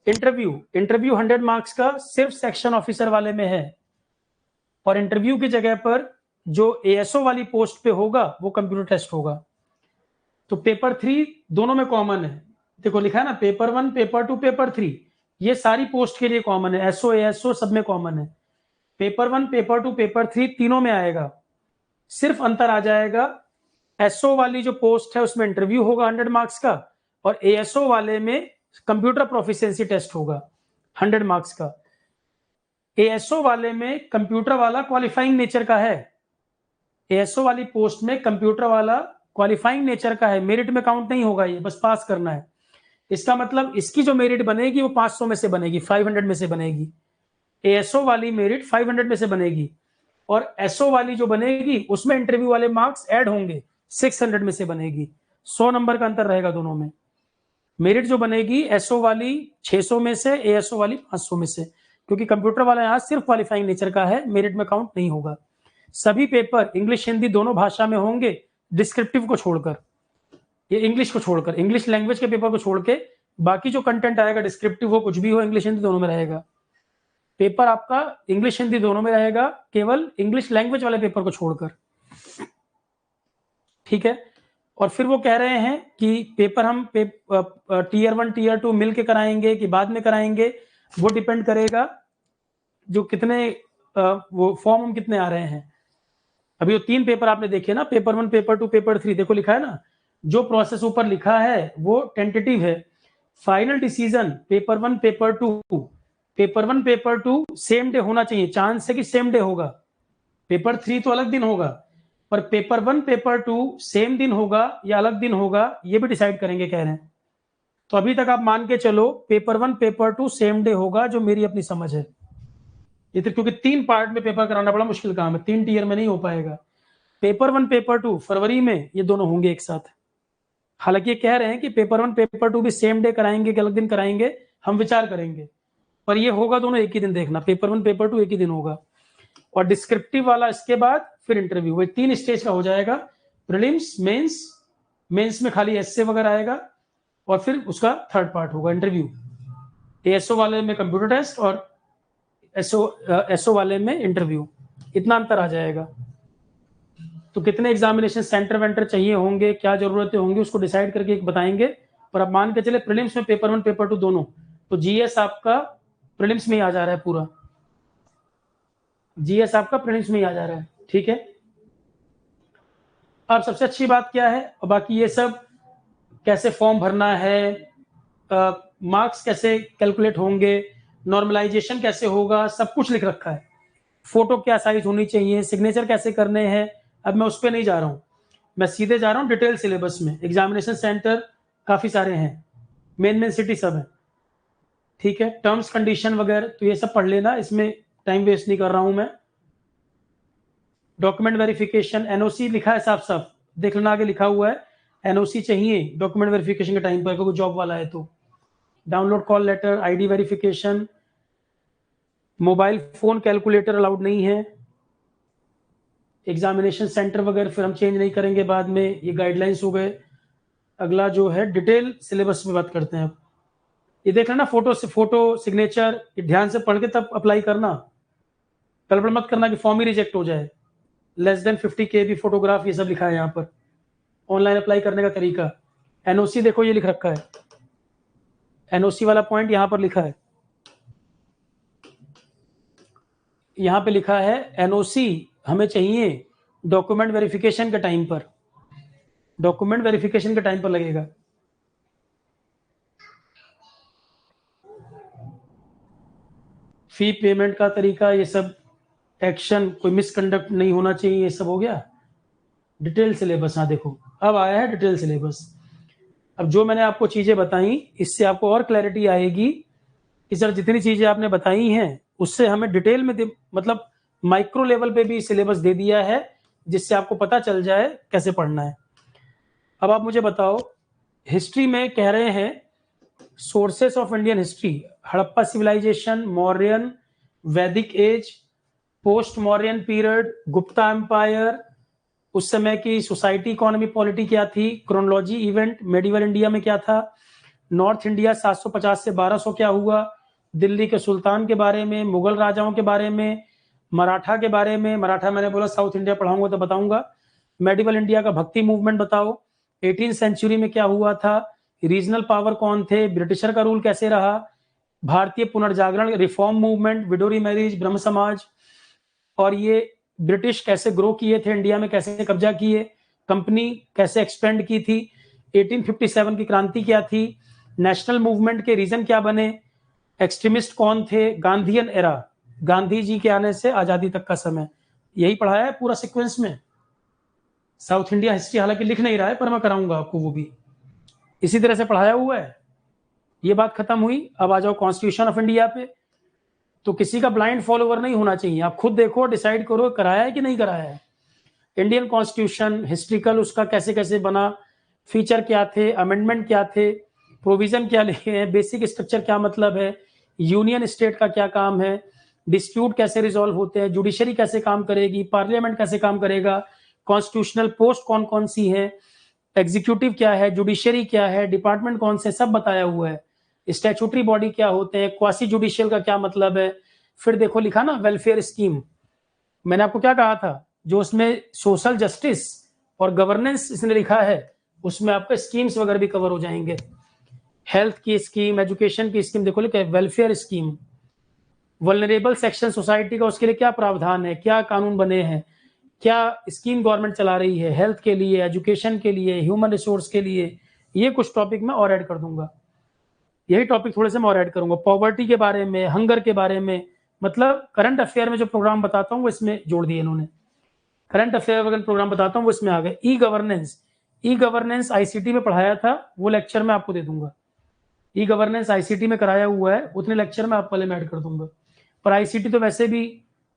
इंटरव्यू 100 मार्क्स का सिर्फ सेक्शन ऑफिसर वाले में है, और इंटरव्यू की जगह पर जो ASO वाली पोस्ट पे होगा वो कंप्यूटर टेस्ट होगा। तो पेपर 3 दोनों में कॉमन है, देखो लिखा है ना, पेपर 1, पेपर 2, पेपर 3, ये सारी पोस्ट के लिए कॉमन है, SO ASO सब में कॉमन है। पेपर 1, पेपर 2, पेपर 3 तीनों में आएगा। सिर्फ अंतर आ जाएगा, SO वाली जो पोस्ट है उसमें इंटरव्यू होगा 100 मार्क्स का, और ASO वाले में कंप्यूटर प्रोफिशिएंसी टेस्ट होगा 100 मार्क्स का। ASO वाले में कंप्यूटर वाला क्वालिफाइंग नेचर का है, ASO वाली पोस्ट में कंप्यूटर वाला क्वालिफाइंग नेचर का है, मेरिट में काउंट नहीं होगा, ये बस पास करना है। इसका मतलब इसकी जो मेरिट बनेगी वो 500 में से बनेगी, 500 में से बनेगी। ASO वाली मेरिट 500 में से बनेगी, और SO वाली जो बनेगी उसमें इंटरव्यू वाले मार्क्स ऐड होंगे, 600 में से बनेगी। 100 नंबर का अंतर रहेगा दोनों में। मेरिट जो बनेगी SO वाली 600 में से, ASO वाली 500 में से, क्योंकि कंप्यूटर वाला यहाँ सिर्फ क्वालिफाइंग नेचर का है, मेरिट में काउंट नहीं होगा। सभी पेपर इंग्लिश हिंदी दोनों भाषा में होंगे, डिस्क्रिप्टिव को छोड़कर, ये इंग्लिश को छोड़कर, इंग्लिश लैंग्वेज के पेपर को छोड़ के बाकी जो कंटेंट आएगा डिस्क्रिप्टिव हो कुछ भी हो, इंग्लिश हिंदी दोनों में रहेगा। पेपर आपका इंग्लिश हिंदी दोनों में रहेगा, केवल इंग्लिश लैंग्वेज वाले पेपर को छोड़कर, ठीक है। और फिर वो कह रहे हैं कि पेपर हम टीयर 1 टीयर 2 मिल के कराएंगे कि बाद में कराएंगे, वो डिपेंड करेगा जो कितने वो फॉर्म हम कितने आ रहे हैं। अभी वो 3 पेपर आपने देखे ना, पेपर 1 पेपर 2 पेपर 3, देखो लिखा है ना, जो प्रोसेस ऊपर लिखा है वो टेंटेटिव है। Final decision paper 1 paper 2, paper 1 paper 2 same day होना चाहिए, चांस है कि सेम डे होगा। पेपर 3 तो अलग दिन होगा, पर पेपर 1 पेपर 2 सेम दिन होगा या अलग दिन होगा, ये भी डिसाइड करेंगे कह रहे हैं। तो अभी तक आप मान के चलो पेपर 1 पेपर 2 सेम डे होगा, जो मेरी अपनी समझ है। ये तो क्योंकि 3 पार्ट में पेपर कराना बड़ा मुश्किल काम है, 3 टीयर में नहीं हो पाएगा। पेपर 1 पेपर 2 फरवरी में ये दोनों होंगे एक साथ। हालांकि ये कह रहे हैं कि पेपर 1 पेपर 2 भी सेम डे कराएंगे कि अलग दिन कराएंगे, हम विचार करेंगे, पर ये होगा दोनों एक ही दिन। देखना, पेपर 1 पेपर 2 एक ही दिन होगा, और डिस्क्रिप्टिव वाला इसके बाद फिर इंटरव्यू। वो 3 स्टेज का हो जाएगा, प्रीलिम्स, मेंस, मेंस में खाली एस्से वगैरह आएगा, और फिर उसका थर्ड पार्ट होगा इंटरव्यू। एएसओ वाले में कंप्यूटर टेस्ट और एसओ वाले में इंटरव्यू, इतना अंतर आ जाएगा। तो कितने एग्जामिनेशन सेंटर वेंटर चाहिए होंगे, क्या जरूरतें होंगी, उसको डिसाइड करके बताएंगे। पर अब मान के चले प्रीलिम्स में पेपर 1 पेपर 2 दोनों, तो जीएस आपका प्रीलिम्स में ही आ जा रहा है पूरा, जीएस आपका प्रीलिम्स में ही आ जा रहा है, ठीक है। अब सबसे अच्छी बात क्या है, और बाकी ये सब कैसे फॉर्म भरना है, मार्क्स कैसे कैलकुलेट होंगे, नॉर्मलाइजेशन कैसे होगा, सब कुछ लिख रखा है। फोटो क्या साइज होनी चाहिए, सिग्नेचर कैसे करने हैं, अब मैं उस पर नहीं जा रहा हूँ, मैं सीधे जा रहा हूँ डिटेल सिलेबस में। एग्जामिनेशन सेंटर काफी सारे हैं, मेन सिटी सब है, ठीक है। टर्म्स कंडीशन वगैरह तो ये सब पढ़ लेना, इसमें टाइम वेस्ट नहीं कर रहा हूं मैं। डॉक्यूमेंट वेरिफिकेशन, एनओसी लिखा है साफ साफ, देख लेना आगे लिखा हुआ है एनओसी चाहिए डॉक्यूमेंट वेरिफिकेशन के टाइम पर, कोई जॉब वाला है तो। Download call letter, ID verification, mobile phone calculator allowed नहीं है। एग्जामिनेशन सेंटर वगैरह फिर हम चेंज नहीं करेंगे बाद में, ये गाइडलाइंस हो गए। अगला जो है डिटेल सिलेबस में बात करते हैं। ये देख लेना, फोटो सिग्नेचर ध्यान से पढ़ के तब अप्लाई करना, गड़बड़ मत करना कि फॉर्म ही रिजेक्ट हो जाए। लेस देन 50 KB फोटोग्राफ, ये सब लिखा है यहाँ पर। ऑनलाइन अप्लाई करने का तरीका, एनओसी देखो ये लिख रखा है, एनओसी वाला पॉइंट यहाँ पर लिखा है, यहाँ पे लिखा है एनओसी हमें चाहिए डॉक्यूमेंट वेरिफिकेशन के टाइम पर, डॉक्यूमेंट वेरिफिकेशन के टाइम पर लगेगा। फी पेमेंट का तरीका, ये सब एक्शन, कोई मिसकंडक्ट नहीं होना चाहिए, ये सब हो गया। डिटेल सिलेबस, हाँ देखो अब आया है डिटेल सिलेबस। अब जो मैंने आपको चीजें बताई, इससे आपको और क्लैरिटी आएगी कि सर जितनी चीजें आपने बताई हैं उससे हमें डिटेल में मतलब माइक्रो लेवल पे भी सिलेबस दे दिया है, जिससे आपको पता चल जाए कैसे पढ़ना है। अब आप मुझे बताओ, हिस्ट्री में कह रहे हैं sources of Indian history, Harappa civilisation, Mauryan, Vedic age, post Mauryan period, Gupta empire, उस समय की सोसाइटी इकोनॉमी पॉलिटी क्या थी, क्रोनोलॉजी इवेंट, मेडिवल इंडिया में क्या था, नॉर्थ इंडिया 750 से 1200 क्या हुआ, दिल्ली के सुल्तान के बारे में, मुगल राजाओं के बारे में, मराठा के बारे में, मराठा मैंने बोला साउथ इंडिया पढ़ाऊंगा तो बताऊंगा, मेडिवल इंडिया का भक्ति मूवमेंट बताओ, 18th सेंचुरी में क्या हुआ था, रीजनल पावर कौन थे, ब्रिटिशर का रूल कैसे रहा, भारतीय पुनर्जागरण, रिफॉर्म मूवमेंट, विडोरी मैरिज, ब्रह्म समाज, और ये ब्रिटिश कैसे ग्रो किए थे इंडिया में, कैसे कब्जा किए, कंपनी कैसे एक्सपेंड की थी, 1857 की क्रांति क्या थी, नेशनल मूवमेंट के रीजन क्या बने, एक्सट्रीमिस्ट कौन थे, गांधीयन एरा, गांधी जी के आने से आजादी तक का समय, यही पढ़ाया है पूरा सीक्वेंस में। साउथ इंडिया हिस्ट्री हालांकि लिख नहीं रहा है, पर मैं कराऊंगा आपको, वो भी इसी तरह से पढ़ाया हुआ है। ये बात खत्म हुई, अब आ जाओ कॉन्स्टिट्यूशन ऑफ इंडिया पे। तो किसी का ब्लाइंड फॉलोवर नहीं होना चाहिए, आप खुद देखो, डिसाइड करो कराया है कि नहीं कराया है। इंडियन कॉन्स्टिट्यूशन हिस्ट्रिकल, उसका कैसे कैसे बना, फीचर क्या थे, अमेंडमेंट क्या थे, प्रोविजन क्या लिखे हैं, बेसिक स्ट्रक्चर क्या मतलब है, यूनियन स्टेट का क्या काम है, डिस्प्यूट कैसे रिजॉल्व होते हैं, जुडिशरी कैसे काम करेगी, पार्लियामेंट कैसे काम करेगा, कॉन्स्टिट्यूशनल पोस्ट कौन कौन सी है, एग्जीक्यूटिव क्या है, जुडिशरी क्या है, डिपार्टमेंट कौन से, सब बताया हुआ है। स्टैट्यूटरी बॉडी क्या होते हैं, क्वासी जुडिशियल का क्या मतलब है। फिर देखो लिखा ना वेलफेयर स्कीम, मैंने आपको क्या कहा था, जो उसमें सोशल जस्टिस और गवर्नेंस इसने लिखा है, उसमें आपका स्कीम्स वगैरह भी कवर हो जाएंगे। हेल्थ की स्कीम, एजुकेशन की स्कीम, देखो लिखा है welfare scheme, vulnerable section society का उसके लिए क्या प्रावधान है, क्या कानून बने हैं, क्या स्कीम गवर्नमेंट चला रही है हेल्थ के लिए, एजुकेशन के लिए, ह्यूमन रिसोर्स के लिए, ये कुछ टॉपिक मैं और ऐड कर दूंगा। यही टॉपिक थोड़े से मैं और ऐड करूंगा, पॉवर्टी के बारे में, हंगर के बारे में, मतलब करंट अफेयर में जो प्रोग्राम बताता हूँ वो इसमें जोड़ दिए इन्होंने। करंट अफेयर वगैरह प्रोग्राम बताता हूँ वो इसमें आ गए। ई गवर्नेंस आईसीटी में पढ़ाया था, वो लेक्चर मैं आपको दे दूंगा। ई गवर्नेंस आईसीटी में कराया हुआ है, उतने लेक्चर मैं आप वाले में ऐड कर दूंगा। पर आईसीटी तो वैसे भी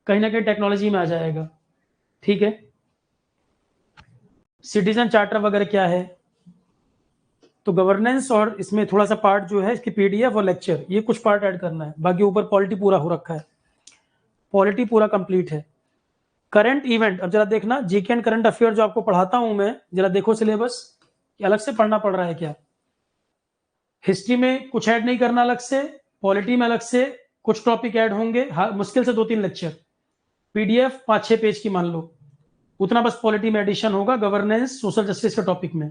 कहीं ना कहीं टेक्नोलॉजी में आ जाएगा, ठीक है। सिटीजन चार्टर वगैरह क्या है, तो गवर्नेंस और इसमें थोड़ा सा पार्ट जो है इसकी पीडीएफ और लेक्चर, ये कुछ पार्ट ऐड करना है। बाकी ऊपर पॉलिटी पूरा हो रखा है, पॉलिटी पूरा कंप्लीट है। करंट इवेंट, अब जरा देखना जीके एंड करंट अफेयर जो आपको पढ़ाता हूं मैं, जरा देखो सिलेबस अलग से पढ़ना पड़ रहा है क्या। हिस्ट्री में कुछ ऐड नहीं करना अलग से, पॉलिटी में अलग से कुछ टॉपिक ऐड होंगे, मुश्किल से 2-3 लेक्चर, पीडीएफ 5-6 पेज की मान लो, उतना बस पॉलिटी में एडिशन होगा गवर्नेंस सोशल जस्टिस के टॉपिक में।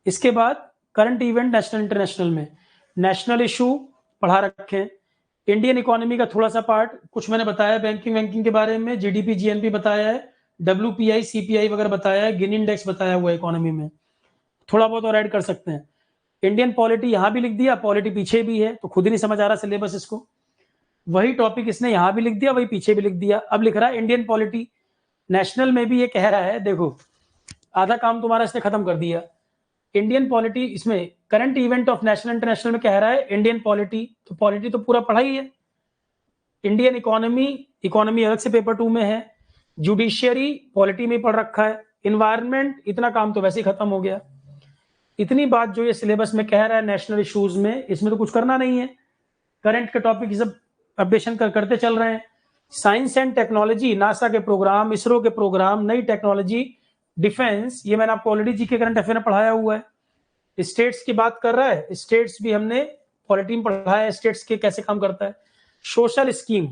इसके बाद करंट इवेंट नेशनल इंटरनेशनल में, नेशनल इशू पढ़ा रखे, इंडियन इकोनॉमी का थोड़ा सा पार्ट कुछ मैंने बताया, बैंकिंग वैंकिंग के बारे में, जीडीपी जीएनपी बताया है, डब्ल्यूपीआई सीपीआई वगैरह बताया है, गिनी इंडेक्स बताया हुआ है इकोनॉमी में, थोड़ा बहुत और ऐड कर सकते हैं। इंडियन पॉलिटी यहां भी लिख दिया, पॉलिटी पीछे भी है, तो खुद ही नहीं समझ आ रहा सिलेबस इसको, वही टॉपिक इसने यहां भी लिख दिया, वही पीछे भी लिख दिया। अब लिख रहा है इंडियन पॉलिटी, नेशनल में भी ये कह रहा है, देखो आधा काम तुम्हारा इसने खत्म कर दिया। इंडियन पॉलिटी इसमें current event of national international में कह रहा है इंडियन पॉलिटी, तो पॉलिटी तो पूरा पढ़ा ही है। इंडियन इकोनॉमी, इकोनॉमी अलग से पेपर 2 में है, जुडिशियरी पॉलिटी में पढ़ रखा है, इन्वायरमेंट इतना काम तो वैसे ही खत्म हो गया। इतनी बात जो ये सिलेबस में कह रहा है नेशनल इश्यूज में, इसमें तो कुछ करना नहीं है, करंट के टॉपिक सब अपडेशन करते चल रहे हैं। साइंस एंड टेक्नोलॉजी, नासा के प्रोग्राम, इसरो के प्रोग्राम, नई टेक्नोलॉजी, डिफेंस, ये मैंने आपको ऑलरेडी जीके करंट अफेयर में पढ़ाया हुआ है। स्टेट्स की बात कर रहा है, स्टेट्स भी हमने पॉलिटी में पढ़ाया है, स्टेट्स के कैसे काम करता है। सोशल स्कीम,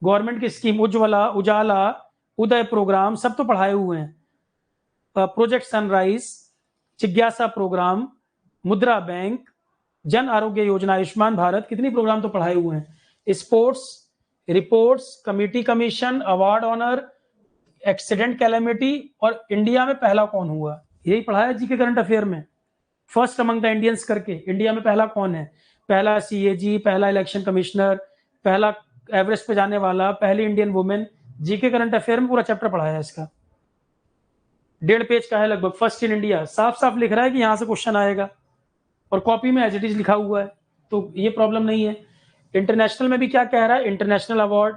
गवर्नमेंट की स्कीम, उज्ज्वला, उजाला, उदय प्रोग्राम सब तो पढ़ाए हुए हैं। प्रोजेक्ट सनराइज, जिज्ञासा प्रोग्राम, मुद्रा बैंक, जन आरोग्य योजना, आयुष्मान भारत, कितनी प्रोग्राम तो पढ़ाए हुए हैं। Sports, reports, committee commission, award honour, accident calamity, और इंडिया में पहला कौन हुआ, यही पढ़ाया जीके करंट अफेयर में। फर्स्ट अमंग द इंडियंस करके, इंडिया में पहला कौन है, पहला सीएजी, पहला इलेक्शन कमिश्नर, पहला एवरेस्ट पे जाने वाला, पहली Indian women, GK current affair में पूरा चैप्टर पढ़ाया है इसका। 1.5 पेज का है लगभग, फर्स्ट इन इंडिया, साफ साफ लिख रहा है कि यहां से क्वेश्चन आएगा, और कॉपी में एज इट इज लिखा हुआ है, तो ये प्रॉब्लम नहीं है। इंटरनेशनल में भी क्या कह रहा है, international award,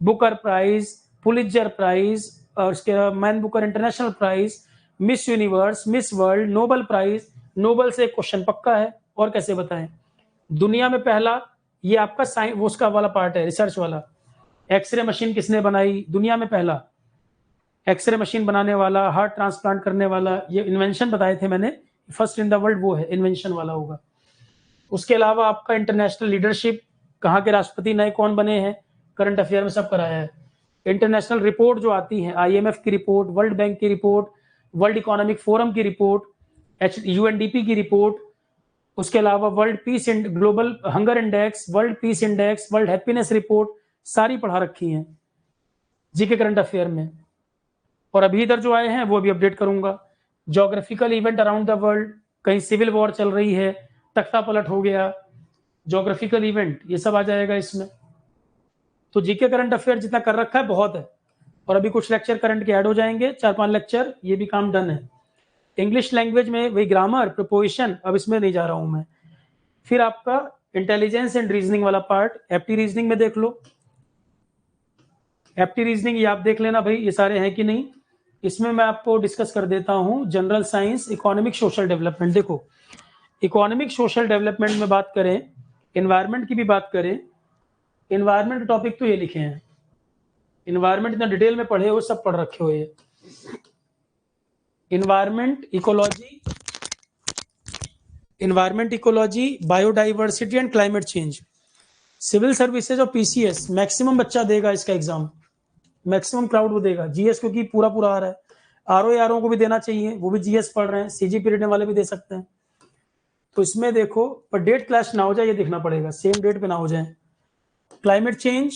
Booker prize, Pulitzer prize, और उसके Man Booker international prize, Miss Universe, Miss World, Nobel prize, Nobel से क्वेश्चन पक्का है, और कैसे बताएं। दुनिया में पहला, ये आपका साइंस वो उसका वाला पार्ट है, रिसर्च वाला, एक्सरे मशीन किसने बनाई, दुनिया में पहला एक्सरे मशीन बनाने वाला, हार्ट ट्रांसप्लांट करने वाला, ये इन्वेंशन बताए थे मैंने, फर्स्ट इन द वर्ल्ड वो है, इन्वेंशन वाला होगा। उसके अलावा आपका इंटरनेशनल लीडरशिप, कहाँ के राष्ट्रपति नए कौन बने हैं, करंट अफेयर में सब कराया है। इंटरनेशनल रिपोर्ट जो आती है, आईएमएफ की रिपोर्ट, वर्ल्ड बैंक की रिपोर्ट, वर्ल्ड इकोनॉमिक फोरम की रिपोर्ट, यूएनडीपी की रिपोर्ट, उसके अलावा world peace, global hunger index, world peace index, world happiness report, सारी पढ़ा रखी हैं जीके करंट अफेयर में। और अभी इधर जो आए हैं वो भी अपडेट करूंगा। Geographical event around the world, कहीं सिविल वॉर चल रही है, तख्ता पलट हो गया, ज्योग्राफिकल इवेंट, ये सब आ जाएगा इसमें। तो जीके करंट अफेयर जितना कर रखा है बहुत है, और अभी कुछ लेक्चर करंट के ऐड हो जाएंगे, 4-5 लेक्चर, ये भी काम डन है। इंग्लिश लैंग्वेज में वही ग्रामर, प्रिपोजिशन, अब इसमें नहीं जा रहा हूं मैं। फिर आपका इंटेलिजेंस एंड रीजनिंग वाला पार्ट, एप्टी रीजनिंग में देख लो, एप्टी रीजनिंग ये आप देख लेना भाई, ये सारे हैं कि नहीं। इसमें मैं आपको डिस्कस कर देता हूं general science, economic social development. देखो इकोनॉमिक सोशल डेवलपमेंट में बात करें, एनवायरनमेंट की भी बात करें, एनवायरनमेंट टॉपिक तो ये लिखे हैं, एनवायरनमेंट इतना डिटेल में पढ़े हो, सब पढ़ रखे हो ये। Environment ecology, biodiversity and climate change. Civil services और पीसीएस मैक्सिमम बच्चा देगा इसका एग्जाम, मैक्सिमम क्राउड वो देगा, जीएस क्योंकि पूरा आ रहा है। आरओ को भी देना चाहिए, वो भी जीएस पढ़ रहे हैं, सीजी पीरियड वाले भी दे सकते हैं। तो इसमें देखो पर डेट क्लैश ना हो जाए, ये देखना पड़ेगा, सेम डेट पे ना हो जाए। क्लाइमेट चेंज,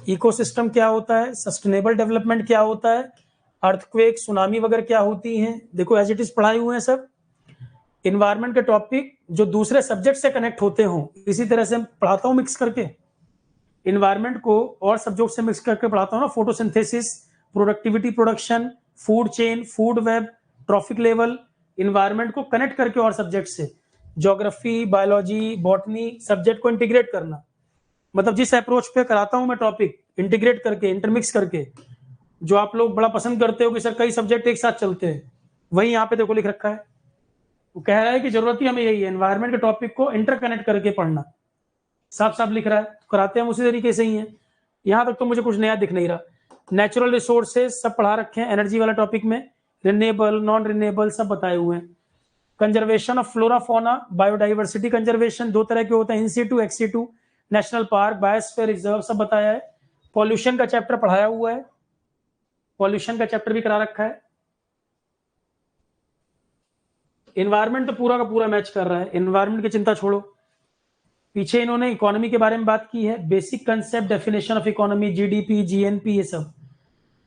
इकोसिस्टम क्या होता है, सस्टेनेबल डेवलपमेंट क्या होता है, अर्थक्वेक, सुनामी वगैरह क्या होती हैं, देखो एज इट इज पढ़ाए हुए हैं सब। इन्वायरमेंट के टॉपिक जो दूसरे सब्जेक्ट से कनेक्ट होते हों, इसी तरह से पढ़ाता हूँ मिक्स करके। इन्वायरमेंट को और सब्जेक्ट से मिक्स करके पढ़ाता हूँ ना, photosynthesis, productivity, production, food chain, food web, trophic level, environment को कनेक्ट करके और सब्जेक्ट से, ज्योग्राफी, बायोलॉजी, बॉटनी, सब्जेक्ट को इंटीग्रेट करना। मतलब जिस अप्रोच पे कराता हूं मैं टॉपिक, इंटीग्रेट करके, इंटरमिक्स करके, जो आप लोग बड़ा पसंद करते हो कि सर कई सब्जेक्ट एक साथ चलते हैं, वही यहाँ पे देखो लिख रखा है। वो कह रहा है कि जरूरत ही हमें यही है, एनवायरमेंट के टॉपिक को इंटरकनेक्ट करके पढ़ना, साफ साफ लिख रहा है। तो कराते हैं हम उसी तरीके से ही है। यहाँ तक तो मुझे कुछ नया दिख नहीं रहा। नेचुरल रिसोर्सेज सब पढ़ा रखे हैं एनर्जी वाला टॉपिक में, रिन्यूएबल, नॉन रिन्यूएबल सब बताए हुए हैं। Conservation of flora fauna, biodiversity conservation दो तरह के होते हैं, in situ, ex situ, national park, biosphere reserve सब बताया है। पॉल्यूशन का चैप्टर पढ़ाया हुआ है, पॉल्यूशन का चैप्टर भी करा रखा है। एनवायरमेंट तो पूरा का पूरा मैच कर रहा है, एनवायरमेंट की चिंता छोड़ो। पीछे इन्होंने इकोनॉमी के बारे में बात की है, basic concept, definition of economy, GDP, GNP, ये सब।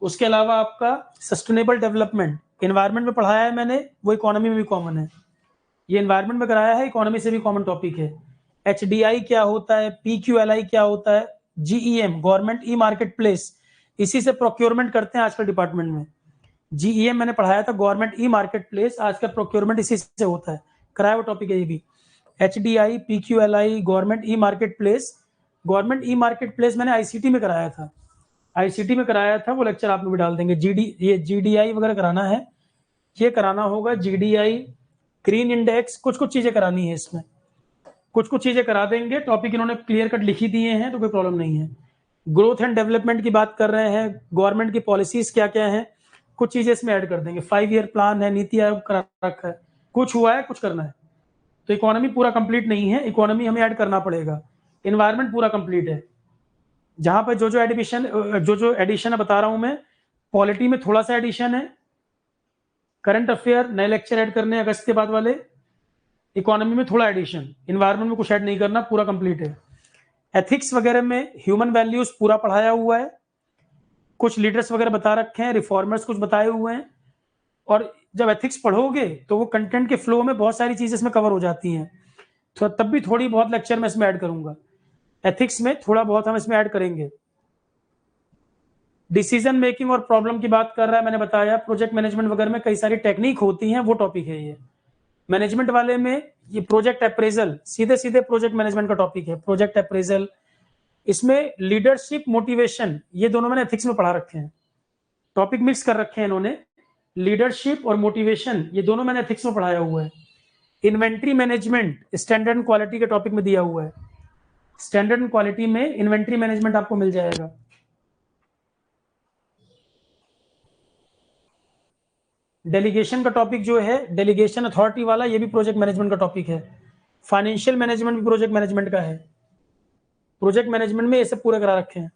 उसके अलावा आपका सस्टेनेबल डेवलपमेंट एनवायरमेंट में पढ़ाया है मैंने, वो इकोनॉमी में भी कॉमन है। ये एनवायरमेंट में कराया है, इकोनॉमी से भी कॉमन टॉपिक है। एचडीआई क्या होता है, पीक्यूएलआई क्या होता है, GEM, government e market place, इसी से प्रोक्योरमेंट करते हैं आजकल डिपार्टमेंट में। जीईएम मैंने पढ़ाया था, गवर्नमेंट ई मार्केट प्लेस, आज का प्रोक्योरमेंट इसी से होता है, कराया हुआ टॉपिक है ये भी। HDI, PQLI, government e market place. Government e market place मैंने आईसीटी में कराया था, आईसीटी में कराया था, वो लेक्चर आप लोग भी डाल देंगे। ये जीडीआई वगैरह कराना है, ये कराना होगा, जीडीआई, ग्रीन इंडेक्स, कुछ कुछ चीजें करानी है इसमें, कुछ कुछ चीजें करा देंगे। टॉपिक इन्होंने क्लियर कट लिखी दिए हैं, तो कोई प्रॉब्लम नहीं है। ग्रोथ एंड डेवलपमेंट की बात कर रहे हैं, गवर्नमेंट की पॉलिसीज क्या क्या है, कुछ चीजें इसमें ऐड कर देंगे। 5 ईयर प्लान है, नीति आयोग करा रखा है, कुछ हुआ है, कुछ करना है। तो इकोनॉमी पूरा कंप्लीट नहीं है, इकोनॉमी हमें ऐड करना पड़ेगा। इन्वायरमेंट पूरा कंप्लीट है। जहां पर जो जो एडिशन बता रहा हूं मैं, पॉलिटी में थोड़ा सा एडिशन है, करंट अफेयर नए लेक्चर ऐड करने अगस्त के बाद वाले, इकोनॉमी में थोड़ा एडिशन, इन्वायरमेंट में कुछ ऐड नहीं करना, पूरा कंप्लीट है। एथिक्स वगैरह में ह्यूमन वैल्यूज पूरा पढ़ाया हुआ है, कुछ लीडर्स वगैरह बता रखे हैं, रिफॉर्मर्स कुछ बताए हुए हैं। और जब एथिक्स पढ़ोगे तो वो कंटेंट के फ्लो में बहुत सारी चीजें इसमें कवर हो जाती हैं, तो तब भी थोड़ी बहुत लेक्चर में इसमें ऐड करूंगा। एथिक्स में थोड़ा बहुत हम इसमें ऐड करेंगे। डिसीजन मेकिंग और प्रॉब्लम की बात कर रहा है, मैंने बताया प्रोजेक्ट मैनेजमेंट वगैरह में कई सारी टेक्निक होती हैं, वो टॉपिक है ये। मैनेजमेंट वाले में ये प्रोजेक्ट अप्रेजल, सीधे सीधे प्रोजेक्ट मैनेजमेंट का टॉपिक है, प्रोजेक्ट अप्रेजल। इसमें लीडरशिप, मोटिवेशन, ये दोनों मैंने एथिक्स में पढ़ा रखे हैं, टॉपिक मिक्स कर रखे हैं इन्होंने। लीडरशिप और मोटिवेशन ये दोनों मैंने एथिक्स में पढ़ाया हुआ है। Inventory management standard and quality के टॉपिक में दिया हुआ है, स्टैंडर्ड एंड क्वालिटी में इन्वेंट्री मैनेजमेंट आपको मिल जाएगा। डेलीगेशन का टॉपिक जो है, डेलीगेशन अथॉरिटी वाला, ये भी प्रोजेक्ट मैनेजमेंट का टॉपिक है। फाइनेंशियल मैनेजमेंट भी प्रोजेक्ट मैनेजमेंट का है, प्रोजेक्ट मैनेजमेंट में ये सब पूरे करा रखे हैं।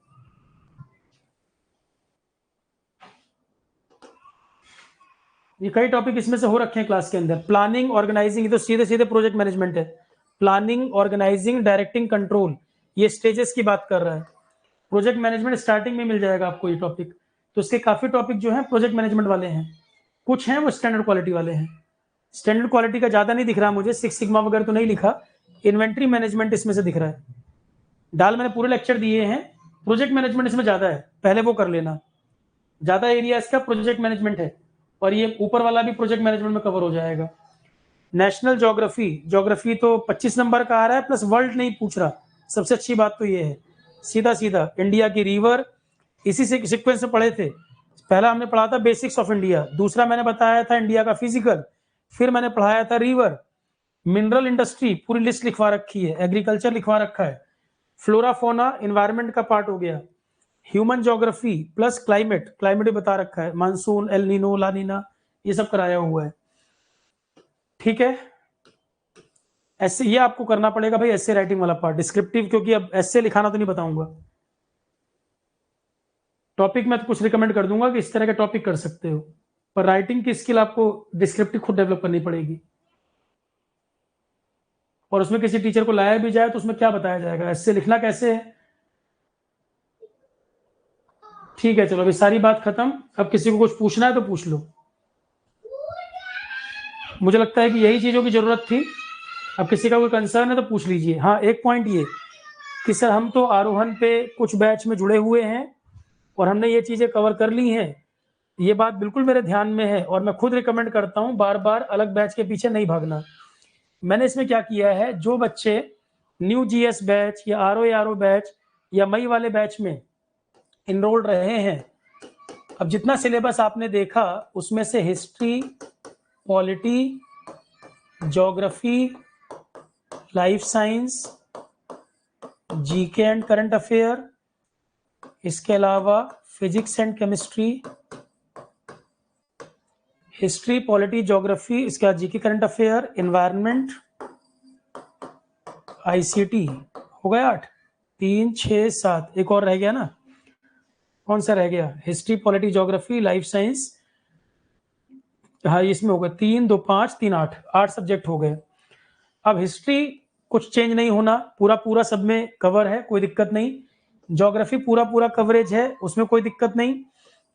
ये कई टॉपिक इसमें से हो रखे हैं क्लास के अंदर। प्लानिंग, ऑर्गेनाइजिंग, ये तो सीधे सीधे प्रोजेक्ट मैनेजमेंट है। प्लानिंग, ऑर्गेनाइजिंग, डायरेक्टिंग, कंट्रोल, ये स्टेजेस की बात कर रहा है। प्रोजेक्ट मैनेजमेंट स्टार्टिंग में मिल जाएगा आपको ये टॉपिक। तो इसके काफी टॉपिक जो है प्रोजेक्ट मैनेजमेंट वाले हैं, कुछ हैं वो स्टैंडर्ड क्वालिटी वाले हैं। स्टैंडर्ड क्वालिटी का ज्यादा नहीं दिख रहा मुझे, 6 सिग्मा वगैरह तो नहीं लिखा, इन्वेंट्री मैनेजमेंट इसमें से दिख रहा है। डाल मैंने पूरे लेक्चर दिए हैं, प्रोजेक्ट मैनेजमेंट इसमें ज्यादा है, पहले वो कर लेना। ज्यादा एरिया इसका प्रोजेक्ट मैनेजमेंट है, और ये ऊपर वाला भी प्रोजेक्ट मैनेजमेंट में कवर हो जाएगा। नेशनल ज्योग्राफी, ज्योग्राफी तो 25 नंबर का आ रहा है, प्लस वर्ल्ड नहीं पूछ रहा। सबसे अच्छी बात तो ये है, सीधा सीधा इंडिया की रिवर, इसी से सीक्वेंस में पढ़े थे। पहला हमने पढ़ा था बेसिक्स ऑफ इंडिया, दूसरा मैंने बताया था इंडिया का फिजिकल, फिर मैंने पढ़ाया था रिवर। मिनरल इंडस्ट्री पूरी लिस्ट लिखवा रखी है, एग्रीकल्चर लिखवा रखा है, फ्लोरा फोना एनवायरमेंट का पार्ट हो गया, human geography plus climate, climate भी बता रखा है, मानसून, एल नीनो, ला नीना, ये सब कराया हुआ है। ठीक है, ऐसे ये आपको करना पड़ेगा भाई, ऐसे राइटिंग वाला पार्ट डिस्क्रिप्टिव, क्योंकि अब ऐसे लिखाना तो नहीं बताऊंगा। टॉपिक मैं तो कुछ रिकमेंड कर दूंगा कि इस तरह के टॉपिक कर सकते हो। पर राइटिंग की स्किल आपको डिस्क्रिप्टिव खुद डेवलप करनी पड़ेगी, और उसमें किसी टीचर को लाया भी जाए तो उसमें क्या बताया जाएगा, ऐसे लिखना कैसे है। ठीक है, चलो अभी सारी बात खत्म। अब किसी को कुछ पूछना है तो पूछ लो। मुझे लगता है कि यही चीज़ों की ज़रूरत थी। अब किसी का कोई कंसर्न है तो पूछ लीजिए। हाँ, एक पॉइंट ये कि सर हम तो आरोहण पे कुछ बैच में जुड़े हुए हैं और हमने ये चीज़ें कवर कर ली हैं, ये बात बिल्कुल मेरे ध्यान में है और मैं खुद रिकमेंड करता हूँ बार बार अलग बैच के पीछे नहीं भागना। मैंने इसमें क्या किया है, जो बच्चे न्यू जीएस बैच या आरओ बैच या मई वाले बैच में इनरोल रहे हैं, अब जितना सिलेबस आपने देखा उसमें से history, polity, geography, life science, GK and current affair, इसके अलावा physics and chemistry, history, polity, geography, इसके बाद GK current affair, environment, ICT, हो गया 8, 3, 6, 7, एक और रह गया ना, कौन सा रह गया, history, polity, geography, life science. हाँ, इसमें हो गए 3, 2, 5, 3, 8, 8 सब्जेक्ट हो गए। अब हिस्ट्री कुछ चेंज नहीं होना, पूरा पूरा सब में कवर है, कोई दिक्कत नहीं। ज्योग्राफी पूरा पूरा कवरेज है, उसमें कोई दिक्कत नहीं।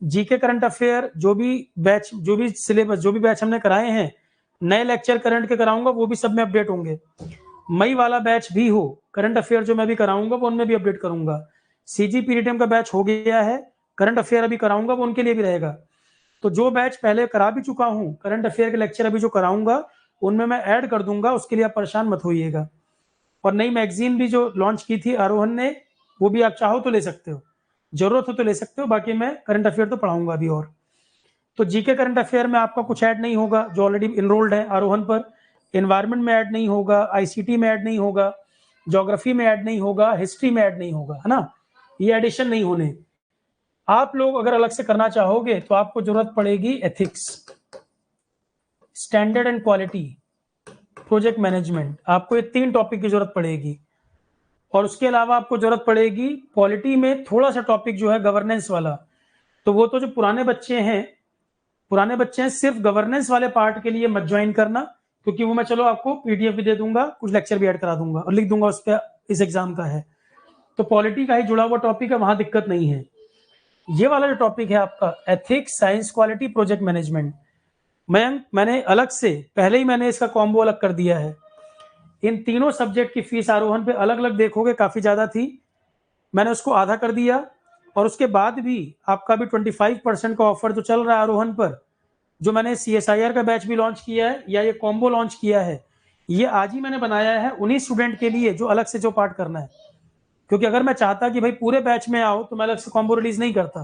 जीके करंट अफेयर जो भी बैच, जो भी सिलेबस, जो भी बैच हमने कराए हैं, नए लेक्चर करंट के कराऊंगा वो भी सब में अपडेट होंगे। मई वाला बैच भी हो, करंट अफेयर जो मैं भी कराऊंगा वो उनमें भी अपडेट करूंगा। सीजी पीडीटीएम का बैच हो गया है, करंट अफेयर अभी कराऊंगा वो उनके लिए भी रहेगा। तो जो बैच पहले करा भी चुका हूं, करंट अफेयर के लेक्चर अभी जो कराऊंगा उनमें मैं ऐड कर दूंगा, उसके लिए आप परेशान मत होइएगा। और नई मैगजीन भी जो लॉन्च की थी आरोहण ने, वो भी आप चाहो तो ले सकते हो, जरूरत हो तो ले सकते हो, बाकी मैं करंट अफेयर तो पढ़ाऊंगा अभी। और तो जीके करंट अफेयर में आपका कुछ ऐड नहीं होगा जो ऑलरेडी इनरोल्ड है आरोहण पर, एनवायरमेंट में ऐड नहीं होगा, आईसीटी में ऐड नहीं होगा, ज्योग्राफी में ऐड नहीं होगा, हिस्ट्री में ऐड नहीं होगा, है ना, ये एडिशन नहीं होने। आप लोग अगर अलग से करना चाहोगे तो आपको जरूरत पड़ेगी ethics, standard and quality, project management, आपको ये 3 टॉपिक की जरूरत पड़ेगी। और उसके अलावा आपको जरूरत पड़ेगी पॉलिटी में थोड़ा सा टॉपिक जो है गवर्नेंस वाला। तो वो तो जो पुराने बच्चे हैं सिर्फ गवर्नेंस वाले पार्ट के लिए मत ज्वाइन करना, क्योंकि वो मैं चलो आपको पीडीएफ भी दे दूंगा, कुछ लेक्चर भी ऐड करा दूंगा और लिख दूंगा उस पर इस एग्जाम का है। तो पॉलिटी का ही जुड़ा हुआ टॉपिक है, वहां दिक्कत नहीं है। ये वाला जो टॉपिक है आपका ethics, science, quality, project management, मैंने अलग से पहले ही मैंने इसका कॉम्बो अलग कर दिया है। इन तीनों सब्जेक्ट की फीस आरोहण पे अलग अलग देखोगे काफी ज्यादा थी, मैंने उसको आधा कर दिया। और उसके बाद भी आपका भी 25% का ऑफर जो चल रहा है आरोहण पर, जो मैंने CSIR का बैच भी लॉन्च किया है या ये कॉम्बो लॉन्च किया है, ये आज ही मैंने बनाया है उन्हीं स्टूडेंट के लिए जो अलग से जो पार्ट करना है। क्योंकि अगर मैं चाहता कि भाई पूरे बैच में आओ तो मैं अलग से कॉम्बो रिलीज नहीं करता,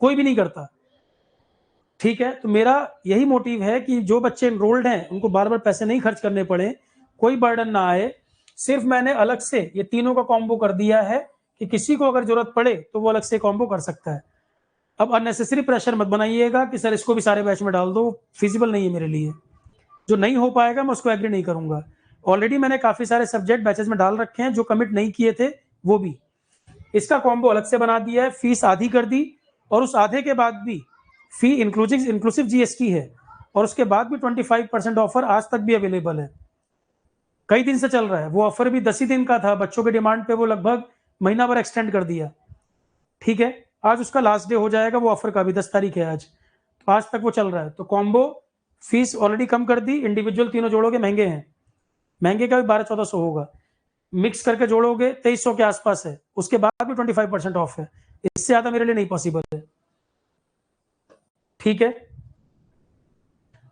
कोई भी नहीं करता। ठीक है, तो मेरा यही मोटिव है कि जो बच्चे एनरोल्ड हैं उनको बार बार पैसे नहीं खर्च करने पड़े, कोई बर्डन ना आए। सिर्फ मैंने अलग से ये तीनों का कॉम्बो कर दिया है कि किसी को अगर जरूरत पड़े तो वो अलग से कॉम्बो कर सकता है। अब अननेसेसरी प्रेशर मत बनाइएगा कि सर इसको भी सारे बैच में डाल दो, फिजिबल नहीं है मेरे लिए। जो नहीं हो पाएगा मैं उसको एग्री नहीं करूंगा। ऑलरेडी मैंने काफी सारे सब्जेक्ट बैचेस में डाल रखे हैं, जो कमिट नहीं किए थे वो भी। इसका कॉम्बो अलग से बना दिया है, फीस आधी कर दी, और उस आधे के बाद भी फी इंक्लूसिव जीएसटी है, और उसके बाद भी 25% ऑफर आज तक भी अवेलेबल है, कई दिन से चल रहा है। वो ऑफर भी 10 ही दिन का था, बच्चों के डिमांड पे वो लगभग महीना भर एक्सटेंड कर दिया। ठीक है, आज उसका लास्ट डे हो जाएगा वो ऑफर का भी, 10 तारीख है आज, तो आज तक वो चल रहा है। तो कॉम्बो फीस ऑलरेडी कम कर दी, इंडिविजुअल तीनों जोड़ोगे महंगे हैं, महंगे का भी 1200-1400 होगा, मिक्स करके जोड़ोगे 2300 के आसपास है, उसके बाद भी 25% ऑफ है, इससे ज्यादा मेरे लिए नहीं पॉसिबल है। ठीक है,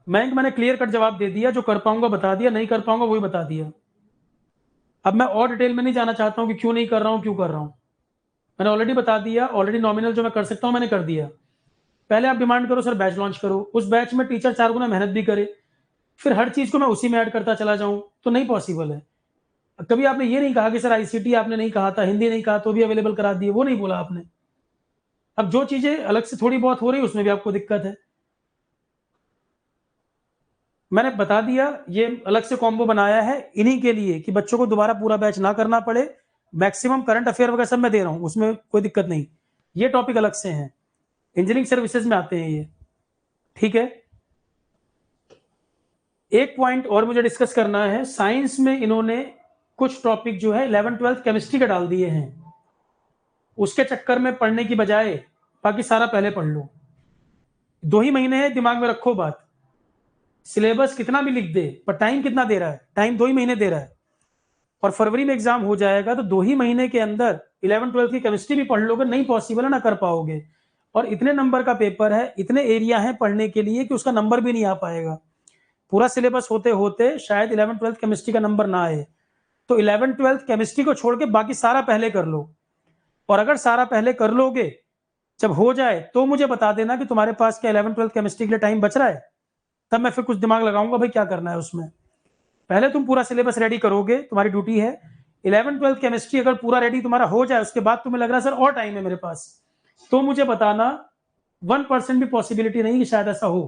मैंने क्लियर कट जवाब दे दिया, जो कर पाऊंगा बता दिया, नहीं कर पाऊंगा वही बता दिया। अब मैं और डिटेल में नहीं जाना चाहता हूं कि क्यों नहीं कर रहा हूं, क्यों कर रहा हूं, मैंने ऑलरेडी बता दिया। ऑलरेडी नॉमिनल जो मैं कर सकता हूं मैंने कर दिया। पहले आप डिमांड करो सर बैच लॉन्च करो, उस बैच में टीचर 4 गुना मेहनत भी करे, फिर हर चीज को मैं उसी में ऐड करता चला जाऊं, तो नहीं पॉसिबल है। कभी आपने ये नहीं कहा कि सर आईसीटी आपने नहीं कहा था, हिंदी नहीं कहा तो भी अवेलेबल करा दिए, वो नहीं बोला आपने। अब जो चीजें अलग से थोड़ी बहुत हो रही उसमें भी आपको दिक्कत है, मैंने बता दिया। ये अलग से कॉम्बो बनाया है इन्हीं के लिए कि बच्चों को दोबारा पूरा बैच ना करना पड़े। मैक्सिमम करंट अफेयर वगैरह सब मैं दे रहा हूं, उसमें कोई दिक्कत नहीं। ये टॉपिक अलग से हैं, इंजीनियरिंग सर्विसेज में आते हैं ये। ठीक है। एक पॉइंट और मुझे डिस्कस करना है, साइंस में इन्होंने कुछ टॉपिक जो है 11th-12th केमिस्ट्री के डाल दिए हैं, उसके चक्कर में पढ़ने की बजाय बाकी सारा पहले पढ़ लो। 2 ही महीने है, दिमाग में रखो बात। सिलेबस कितना भी लिख दे, पर टाइम कितना दे रहा है? टाइम 2 ही महीने दे रहा है, और फरवरी में एग्जाम हो जाएगा, तो 2 ही महीने के अंदर 11th-12th की केमिस्ट्री भी पढ़ लोगे, नहीं पॉसिबल है, ना कर पाओगे। और इतने नंबर का पेपर है, इतने एरिया है पढ़ने के लिए कि उसका नंबर भी नहीं आ पाएगा। पूरा सिलेबस होते होते शायद 11th-12th केमिस्ट्री का नंबर ना आए। तो 11th-12th केमिस्ट्री को छोड़ के बाकी सारा पहले कर लो, और अगर सारा पहले कर लोगे, जब हो जाए तो मुझे बता देना कि तुम्हारे पास क्या 11th-12th केमिस्ट्री के लिए टाइम बच रहा है, तब मैं फिर कुछ दिमाग लगाऊंगा भाई क्या करना है उसमें। पहले तुम पूरा सिलेबस रेडी करोगे, तुम्हारी ड्यूटी है। 11th-12th केमिस्ट्री अगर पूरा रेडी तुम्हारा हो जाए, उसके बाद तुम्हें लग रहा है सर और टाइम है मेरे पास, तो मुझे बताना। 1% भी पॉसिबिलिटी नहीं कि शायद ऐसा हो,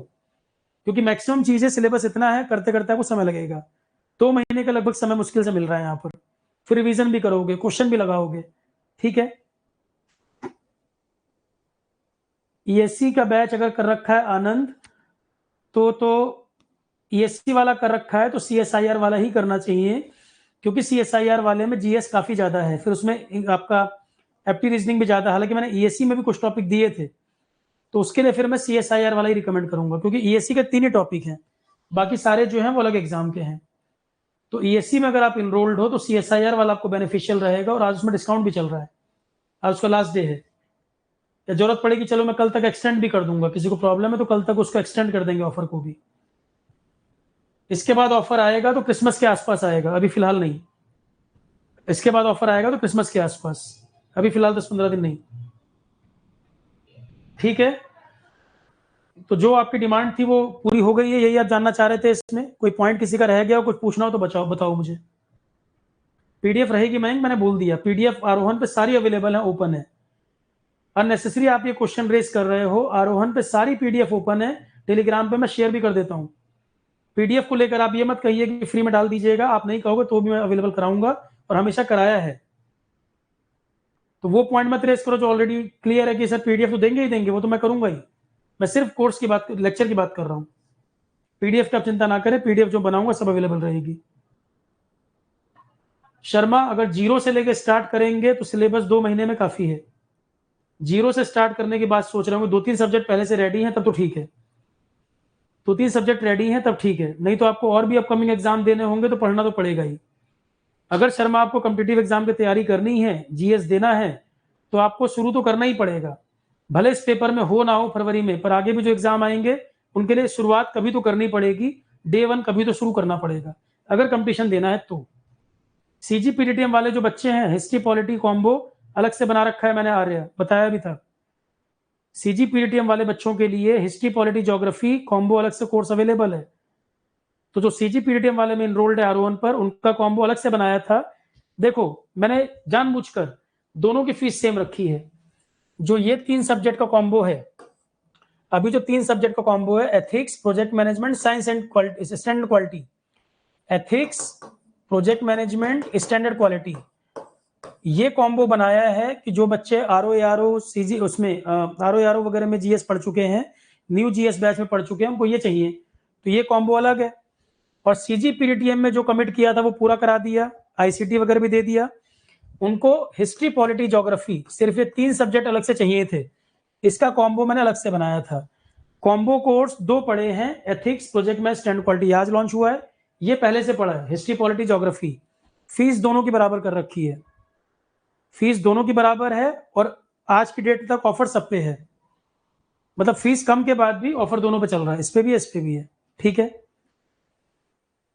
क्योंकि मैक्सिमम चीजें सिलेबस इतना है, करते करते आपको समय लगेगा। 2 महीने का लगभग समय मुश्किल से मिल रहा है यहाँ पर, फिर रिवीजन भी करोगे, क्वेश्चन भी लगाओगे। ठीक है। ईएससी का बैच अगर कर रखा है आनंद, तो ईएससी वाला कर रखा है तो सीएसआईआर वाला ही करना चाहिए, क्योंकि सीएसआईआर वाले में जीएस काफी ज्यादा है, फिर उसमें आपका एप्टी रीजनिंग भी ज्यादा। हालांकि मैंने ईएससी में भी कुछ टॉपिक दिए थे, तो उसके लिए फिर मैं सीएसआईआर वाला ही रिकमेंड करूंगा, क्योंकि ईएससी के 3 ही टॉपिक हैं, बाकी सारे जो हैं वो अलग एग्जाम के हैं। तो ईएससी में अगर आप इनरोल्ड हो तो सीएसआईआर वाला आपको बेनिफिशियल रहेगा, और आज उसमें डिस्काउंट भी चल रहा है, आज उसका लास्ट डे है। या जरूरत पड़ेगी चलो मैं कल तक एक्सटेंड भी कर दूंगा, किसी को प्रॉब्लम है तो कल तक उसको एक्सटेंड कर देंगे ऑफर को भी। इसके बाद ऑफर आएगा तो क्रिसमस के आसपास आएगा, अभी फिलहाल नहीं। इसके बाद ऑफर आएगा तो क्रिसमस के आसपास, अभी फिलहाल 10-15 दिन नहीं। ठीक है। तो जो आपकी डिमांड थी वो पूरी हो गई है, यही आप जानना चाह रहे थे इसमें? कोई पॉइंट किसी का रह गया हो, कुछ पूछना हो तो बताओ मुझे। पीडीएफ रहेगी मयंक, मैंने बोल दिया, पीडीएफ आरोहन पे सारी अवेलेबल है, ओपन है। अननेसेसरी आप ये क्वेश्चन रेस कर रहे हो, आरोहन पे सारी पीडीएफ ओपन है, टेलीग्राम पे मैं शेयर भी कर देता हूँ। पीडीएफ को लेकर आप ये मत कहिए कि फ्री में डाल दीजिएगा, आप नहीं कहोगे तो भी मैं अवेलेबल कराऊंगा, और हमेशा कराया है। तो वो पॉइंट मत रेस करो जो ऑलरेडी क्लियर है कि सर पीडीएफ तो देंगे ही देंगे, वो तो मैं करूंगा ही। मैं सिर्फ कोर्स की बात, लेक्चर की बात कर रहा हूँ। पीडीएफ की आप चिंता ना करें, पीडीएफ जो बनाऊंगा सब अवेलेबल रहेगी। शर्मा, अगर 0 से लेकर स्टार्ट करेंगे तो सिलेबस 2 महीने में काफी है। 0 से स्टार्ट करने की बात सोच रहा हूँ, 2-3 सब्जेक्ट पहले से रेडी हैं तब तो ठीक है, 2-3 सब्जेक्ट रेडी हैं तब ठीक है, नहीं तो आपको और भी अपकमिंग एग्जाम देने होंगे तो पढ़ना तो पड़ेगा ही। अगर शर्मा आपको कॉम्पिटिटिव एग्जाम की तैयारी करनी है, जीएस देना है, तो आपको शुरू तो करना ही पड़ेगा, भले इस पेपर में हो ना हो फरवरी में, पर आगे भी जो एग्जाम आएंगे उनके लिए शुरुआत कभी तो करनी पड़ेगी, डे 1 कभी तो शुरू करना पड़ेगा, अगर कंपटीशन देना है तो। सीजीपीटीटीएम वाले जो बच्चे हैं, हिस्ट्री पॉलिटी कॉम्बो अलग से बना रखा है मैंने, आर्य बताया भी था। सीजीपीटीएम वाले बच्चों के लिए हिस्ट्री पॉलिटी ज्योग्राफी कॉम्बो अलग से कोर्स अवेलेबल है। तो जो सीजीपीटीएम वाले में इनरोल्ड है आरोहन पर, उनका कॉम्बो अलग से बनाया था। देखो मैंने जानबूझकर दोनों की फीस सेम रखी है। जो ये 3 सब्जेक्ट का कॉम्बो है, अभी जो 3 सब्जेक्ट का कॉम्बो है, ethics, project management, science and standard quality, ethics, project management, standard quality, ये कॉम्बो बनाया है कि जो बच्चे आरओ सीजी उसमें आरओ वगैरह में जीएस पढ़ चुके हैं, न्यू जीएस बैच में पढ़ चुके हैं, उनको ये चाहिए, तो ये कॉम्बो अलग है। और सीजीपीटीएम में जो कमिट किया था वो पूरा करा दिया, आईसीटी वगैरह भी दे दिया। उनको हिस्ट्री पॉलिटी ज्योग्राफी सिर्फ ये 3 सब्जेक्ट अलग से चाहिए थे, इसका कॉम्बो मैंने अलग से बनाया था। कॉम्बो कोर्स 2 पढ़े हैं, ethics, project management, standard quality, आज लॉन्च हुआ है। ये पहले से पढ़ा है, हिस्ट्री पॉलिटी ज्योग्राफी। फीस दोनों की बराबर कर रखी है, फीस दोनों की बराबर है, और आज की डेट तक ऑफर सब पे है, मतलब फीस कम के बाद भी ऑफर दोनों पे चल रहा है, इस पे भी है, इस पे भी है। ठीक है।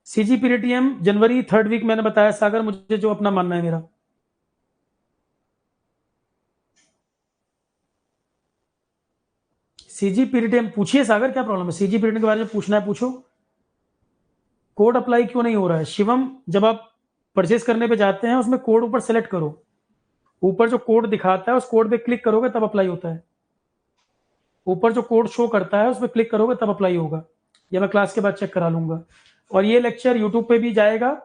सीजीपीटीएम जनवरी 3rd वीक मैंने बताया सागर, मुझे जो अपना मानना है मेरा। सीजीपीटीएम पूछिए सागर, क्या प्रॉब्लम है? सीजीपीटीएम के बारे में पूछना है पूछो। कोड अप्लाई क्यों नहीं हो रहा है शिवम? जब आप परचेस करने पे जाते हैं उसमें कोड ऊपर सेलेक्ट करो, ऊपर जो कोड दिखाता है उस कोड पे क्लिक करोगे तब अप्लाई होता है। ऊपर जो कोड शो करता है उस पर क्लिक करोगे तब अप्लाई होगा, या मैं क्लास के बाद चेक करा लूंगा। और ये लेक्चर यूट्यूब पे भी जाएगा,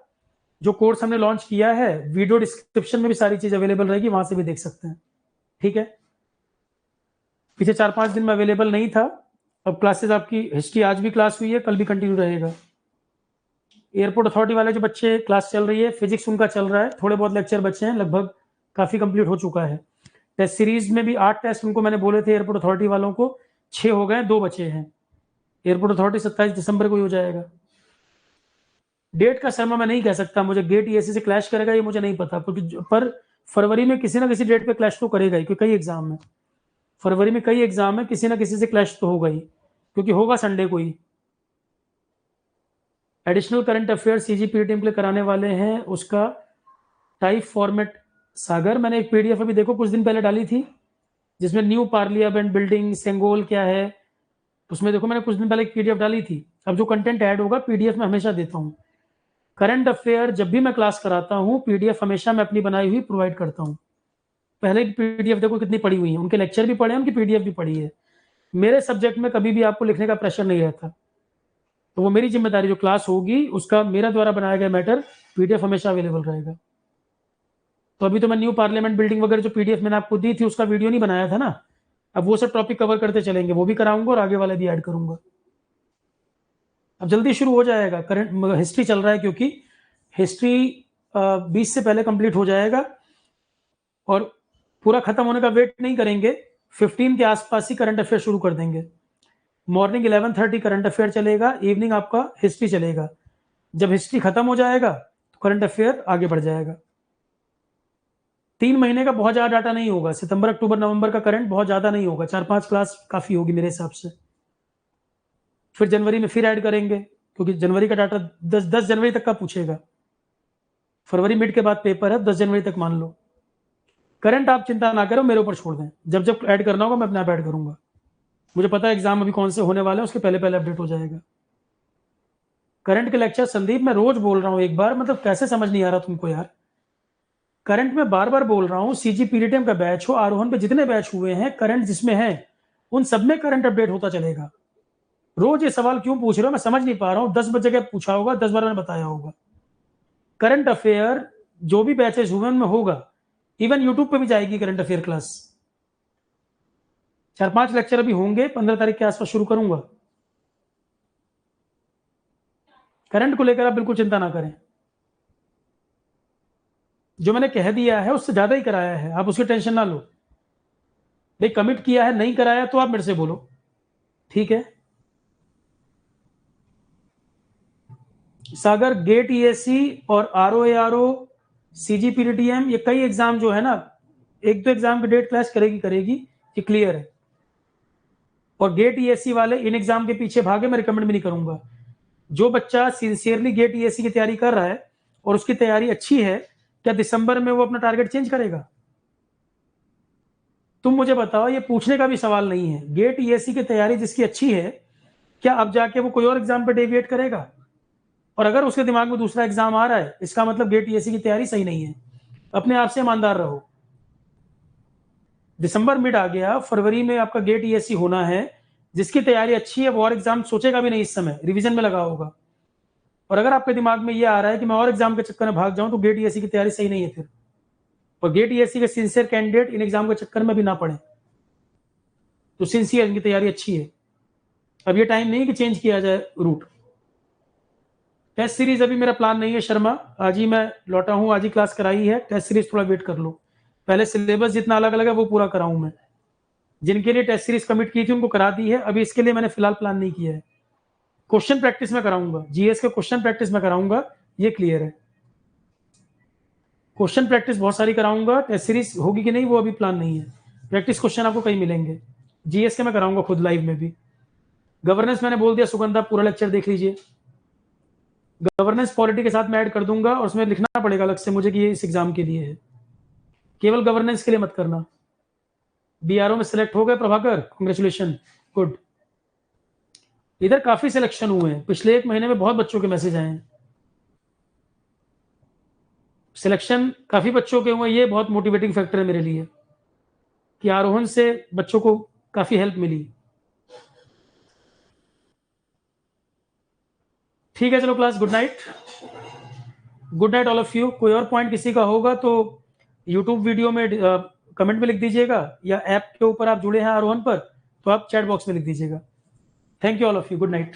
जो कोर्स हमने लॉन्च किया है, वीडियो डिस्क्रिप्शन में भी सारी चीज अवेलेबल रहेगी, वहां से भी देख सकते हैं। ठीक है। पीछे 4-5 दिन में अवेलेबल नहीं था, अब क्लासेस आपकी हिस्ट्री आज भी क्लास हुई है, कल भी कंटिन्यू रहेगा। एयरपोर्ट अथॉरिटी वाले जो बच्चे क्लास चल रही है, फिजिक्स उनका चल रहा है, थोड़े बहुत लेक्चर बच्चे हैं, लगभग काफ़ी कंप्लीट हो चुका है। टेस्ट सीरीज में भी 8 टेस्ट उनको मैंने बोले थे एयरपोर्ट अथॉरिटी वालों को, 6 हो गए, 2 बचे हैं। एयरपोर्ट अथॉरिटी 27 दिसंबर को ही हो जाएगा। डेट का शर्मा मैं नहीं कह सकता, मुझे गेट ईएससी से क्लैश करेगा ये मुझे नहीं पता, क्योंकि पर फरवरी में किसी ना किसी डेट पे क्लैश तो करेगा ही, क्योंकि कई एग्जाम है फरवरी में, कई एग्जाम है, किसी ना किसी से क्लैश तो होगा ही, क्योंकि होगा संडे को ही। एडिशनल करंट अफेयर सीजीपीटीएम के लिए कराने वाले हैं, उसका टाइप फॉर्मेट सागर, मैंने एक पीडीएफ अभी देखो कुछ दिन पहले डाली थी, जिसमें न्यू पार्लियामेंट बिल्डिंग सेंगोल क्या है, उसमें देखो मैंने कुछ दिन पहले एक पीडीएफ डाली थी। अब जो कंटेंट ऐड होगा पीडीएफ में हमेशा देता हूँ। करंट अफेयर जब भी मैं क्लास कराता हूँ पीडीएफ हमेशा मैं अपनी बनाई हुई प्रोवाइड करता हूँ। पहले भी पीडीएफ देखो कितनी पड़ी हुई है, उनके लेक्चर भी पढ़े हैं, उनकी पीडीएफ भी पड़ी है। मेरे सब्जेक्ट में कभी भी आपको लिखने का प्रेशर नहीं रहता, तो वो मेरी जिम्मेदारी, जो क्लास होगी उसका मेरा द्वारा बनाया गया मैटर पीडीएफ हमेशा अवेलेबल रहेगा। तो अभी तो मैं न्यू पार्लियामेंट बिल्डिंग वगैरह जो पीडीएफ मैंने आपको दी थी उसका वीडियो नहीं बनाया था ना, अब वो सब टॉपिक कवर करते चलेंगे, वो भी कराऊंगा और आगे वाले भी ऐड करूंगा। अब जल्दी शुरू हो जाएगा, करंट हिस्ट्री चल रहा है, क्योंकि हिस्ट्री 20 से पहले कंप्लीट हो जाएगा और पूरा खत्म होने का वेट नहीं करेंगे, 15 के आसपास ही करंट अफेयर शुरू कर देंगे। मॉर्निंग 11:30 करंट अफेयर चलेगा, इवनिंग आपका हिस्ट्री चलेगा। जब हिस्ट्री खत्म हो जाएगा तो करंट अफेयर आगे बढ़ जाएगा। 3 महीने का बहुत ज़्यादा डाटा नहीं होगा, सितंबर अक्टूबर नवंबर का करंट बहुत ज़्यादा नहीं होगा, 4-5 क्लास काफ़ी होगी मेरे हिसाब से। फिर जनवरी में फिर ऐड करेंगे, क्योंकि जनवरी का डाटा 10 जनवरी तक का पूछेगा, फरवरी मिड के बाद पेपर है, 10 जनवरी तक मान लो। करंट आप चिंता ना करो, मेरे ऊपर छोड़ दें, जब जब ऐड करना होगा मैं अपने आप ऐड करूंगा। मुझे पता है एग्जाम अभी कौन से होने वाले हैं, उसके पहले पहले अपडेट हो जाएगा। करंट के लेक्चर संदीप मैं रोज बोल रहा हूँ, एक बार मतलब कैसे समझ नहीं आ रहा तुमको यार। करंट में बार बार बोल रहा हूँ, सीजीपीटीएम का बैच हो, आरोहण पे जितने बैच हुए हैं, करंट जिसमें है उन सब में करंट अपडेट होता चलेगा। रोज ये सवाल क्यों पूछ रहे हो, मैं समझ नहीं पा रहा हूँ। 10 बजे पूछा होगा, 10 बार मैंने बताया होगा। करंट अफेयर जो भी बैचेस हुए उनमें होगा, इवन यूट्यूब पे भी जाएगी करंट अफेयर क्लास। 4-5 लेक्चर अभी होंगे, 15 तारीख के आसपास शुरू करूंगा। करंट को लेकर आप बिल्कुल चिंता ना करें, जो मैंने कह दिया है उससे ज्यादा ही कराया है, आप उसकी टेंशन ना लो। भाई कमिट किया है, नहीं कराया तो आप मेरे से बोलो, ठीक है। सागर गेट ईएससी और आरओ सीजीपीटीएम, ये कई एग्जाम जो है ना, एक दो एग्जाम की डेट क्लैश करेगी, ये क्लियर है। और गेट ईएससी वाले इन एग्जाम के पीछे भागे, मैं रिकमेंड भी नहीं करूंगा। जो बच्चा सिंसियरली गेट ईएससी की तैयारी कर रहा है और उसकी तैयारी अच्छी है, क्या दिसंबर में वो अपना टारगेट चेंज करेगा? तुम मुझे बताओ, ये पूछने का भी सवाल नहीं है। गेट ईएससी की तैयारी जिसकी अच्छी है, क्या अब जाके वो कोई और एग्जाम पे डेविएट करेगा? और अगर उसके दिमाग में दूसरा एग्जाम आ रहा है, इसका मतलब गेट ईएससी की तैयारी सही नहीं है। अपने आप से ईमानदार रहो। दिसंबर मिड आ गया, फरवरी में आपका गेट ईएससी होना है, जिसकी तैयारी अच्छी है वो और एग्जाम सोचेगा भी नहीं, इस समय रिवीजन में लगा होगा। और अगर आपके दिमाग में ये आ रहा है कि मैं और एग्जाम के चक्कर में भाग जाऊं, तो गेट ईएससी की तैयारी सही नहीं है फिर। और गेट ईएससी के सिंसियर कैंडिडेट इन एग्जाम के चक्कर में भी ना पड़े, तो सिंसियर इनकी तैयारी अच्छी है। अब ये टाइम नहीं कि चेंज किया जाए रूट। टेस्ट सीरीज अभी मेरा प्लान नहीं है शर्मा, आज ही मैं लौटा हूँ, आज ही क्लास कराई है। टेस्ट सीरीज थोड़ा वेट कर लो, पहले सिलेबस जितना अलग अलग है वो पूरा कराऊं मैं। जिनके लिए टेस्ट सीरीज कमिट की थी उनको करा दी है, अभी इसके लिए मैंने फिलहाल प्लान नहीं किया है। क्वेश्चन प्रैक्टिस में कराऊंगा, जीएस के क्वेश्चन प्रैक्टिस में कराऊंगा, ये क्लियर है। क्वेश्चन प्रैक्टिस बहुत सारी कराऊंगा, टेस्ट सीरीज होगी कि नहीं वो अभी प्लान नहीं है। प्रैक्टिस क्वेश्चन आपको कहीं मिलेंगे, जीएस के मैं कराऊंगा खुद लाइव में भी। गवर्नेंस मैंने बोल दिया, सुगंधा पूरा लेक्चर देख लीजिए। गवर्नेंस पॉलिटी के साथ मैं ऐड कर दूंगा, और उसमें लिखना पड़ेगा अलग से मुझे कि ये इस एग्जाम के लिए है, केवल गवर्नेंस के लिए मत करना। बीआरओ में सिलेक्ट हो गए प्रभाकर, कांग्रेचुलेशन, गुड। इधर काफी सिलेक्शन हुए हैं, पिछले 1 महीने में बहुत बच्चों के मैसेज आए हैं, सिलेक्शन काफी बच्चों के हुए। ये बहुत मोटिवेटिंग फैक्टर है मेरे लिए कि आरोहण से बच्चों को काफी हेल्प मिली। ठीक है, चलो class, good night. Good night all of you. कोई और पॉइंट किसी का होगा तो यूट्यूब वीडियो में कमेंट में लिख दीजिएगा, या ऐप के ऊपर आप जुड़े हैं आरोहण पर तो आप चैट बॉक्स में लिख दीजिएगा। Thank you all of you, good night.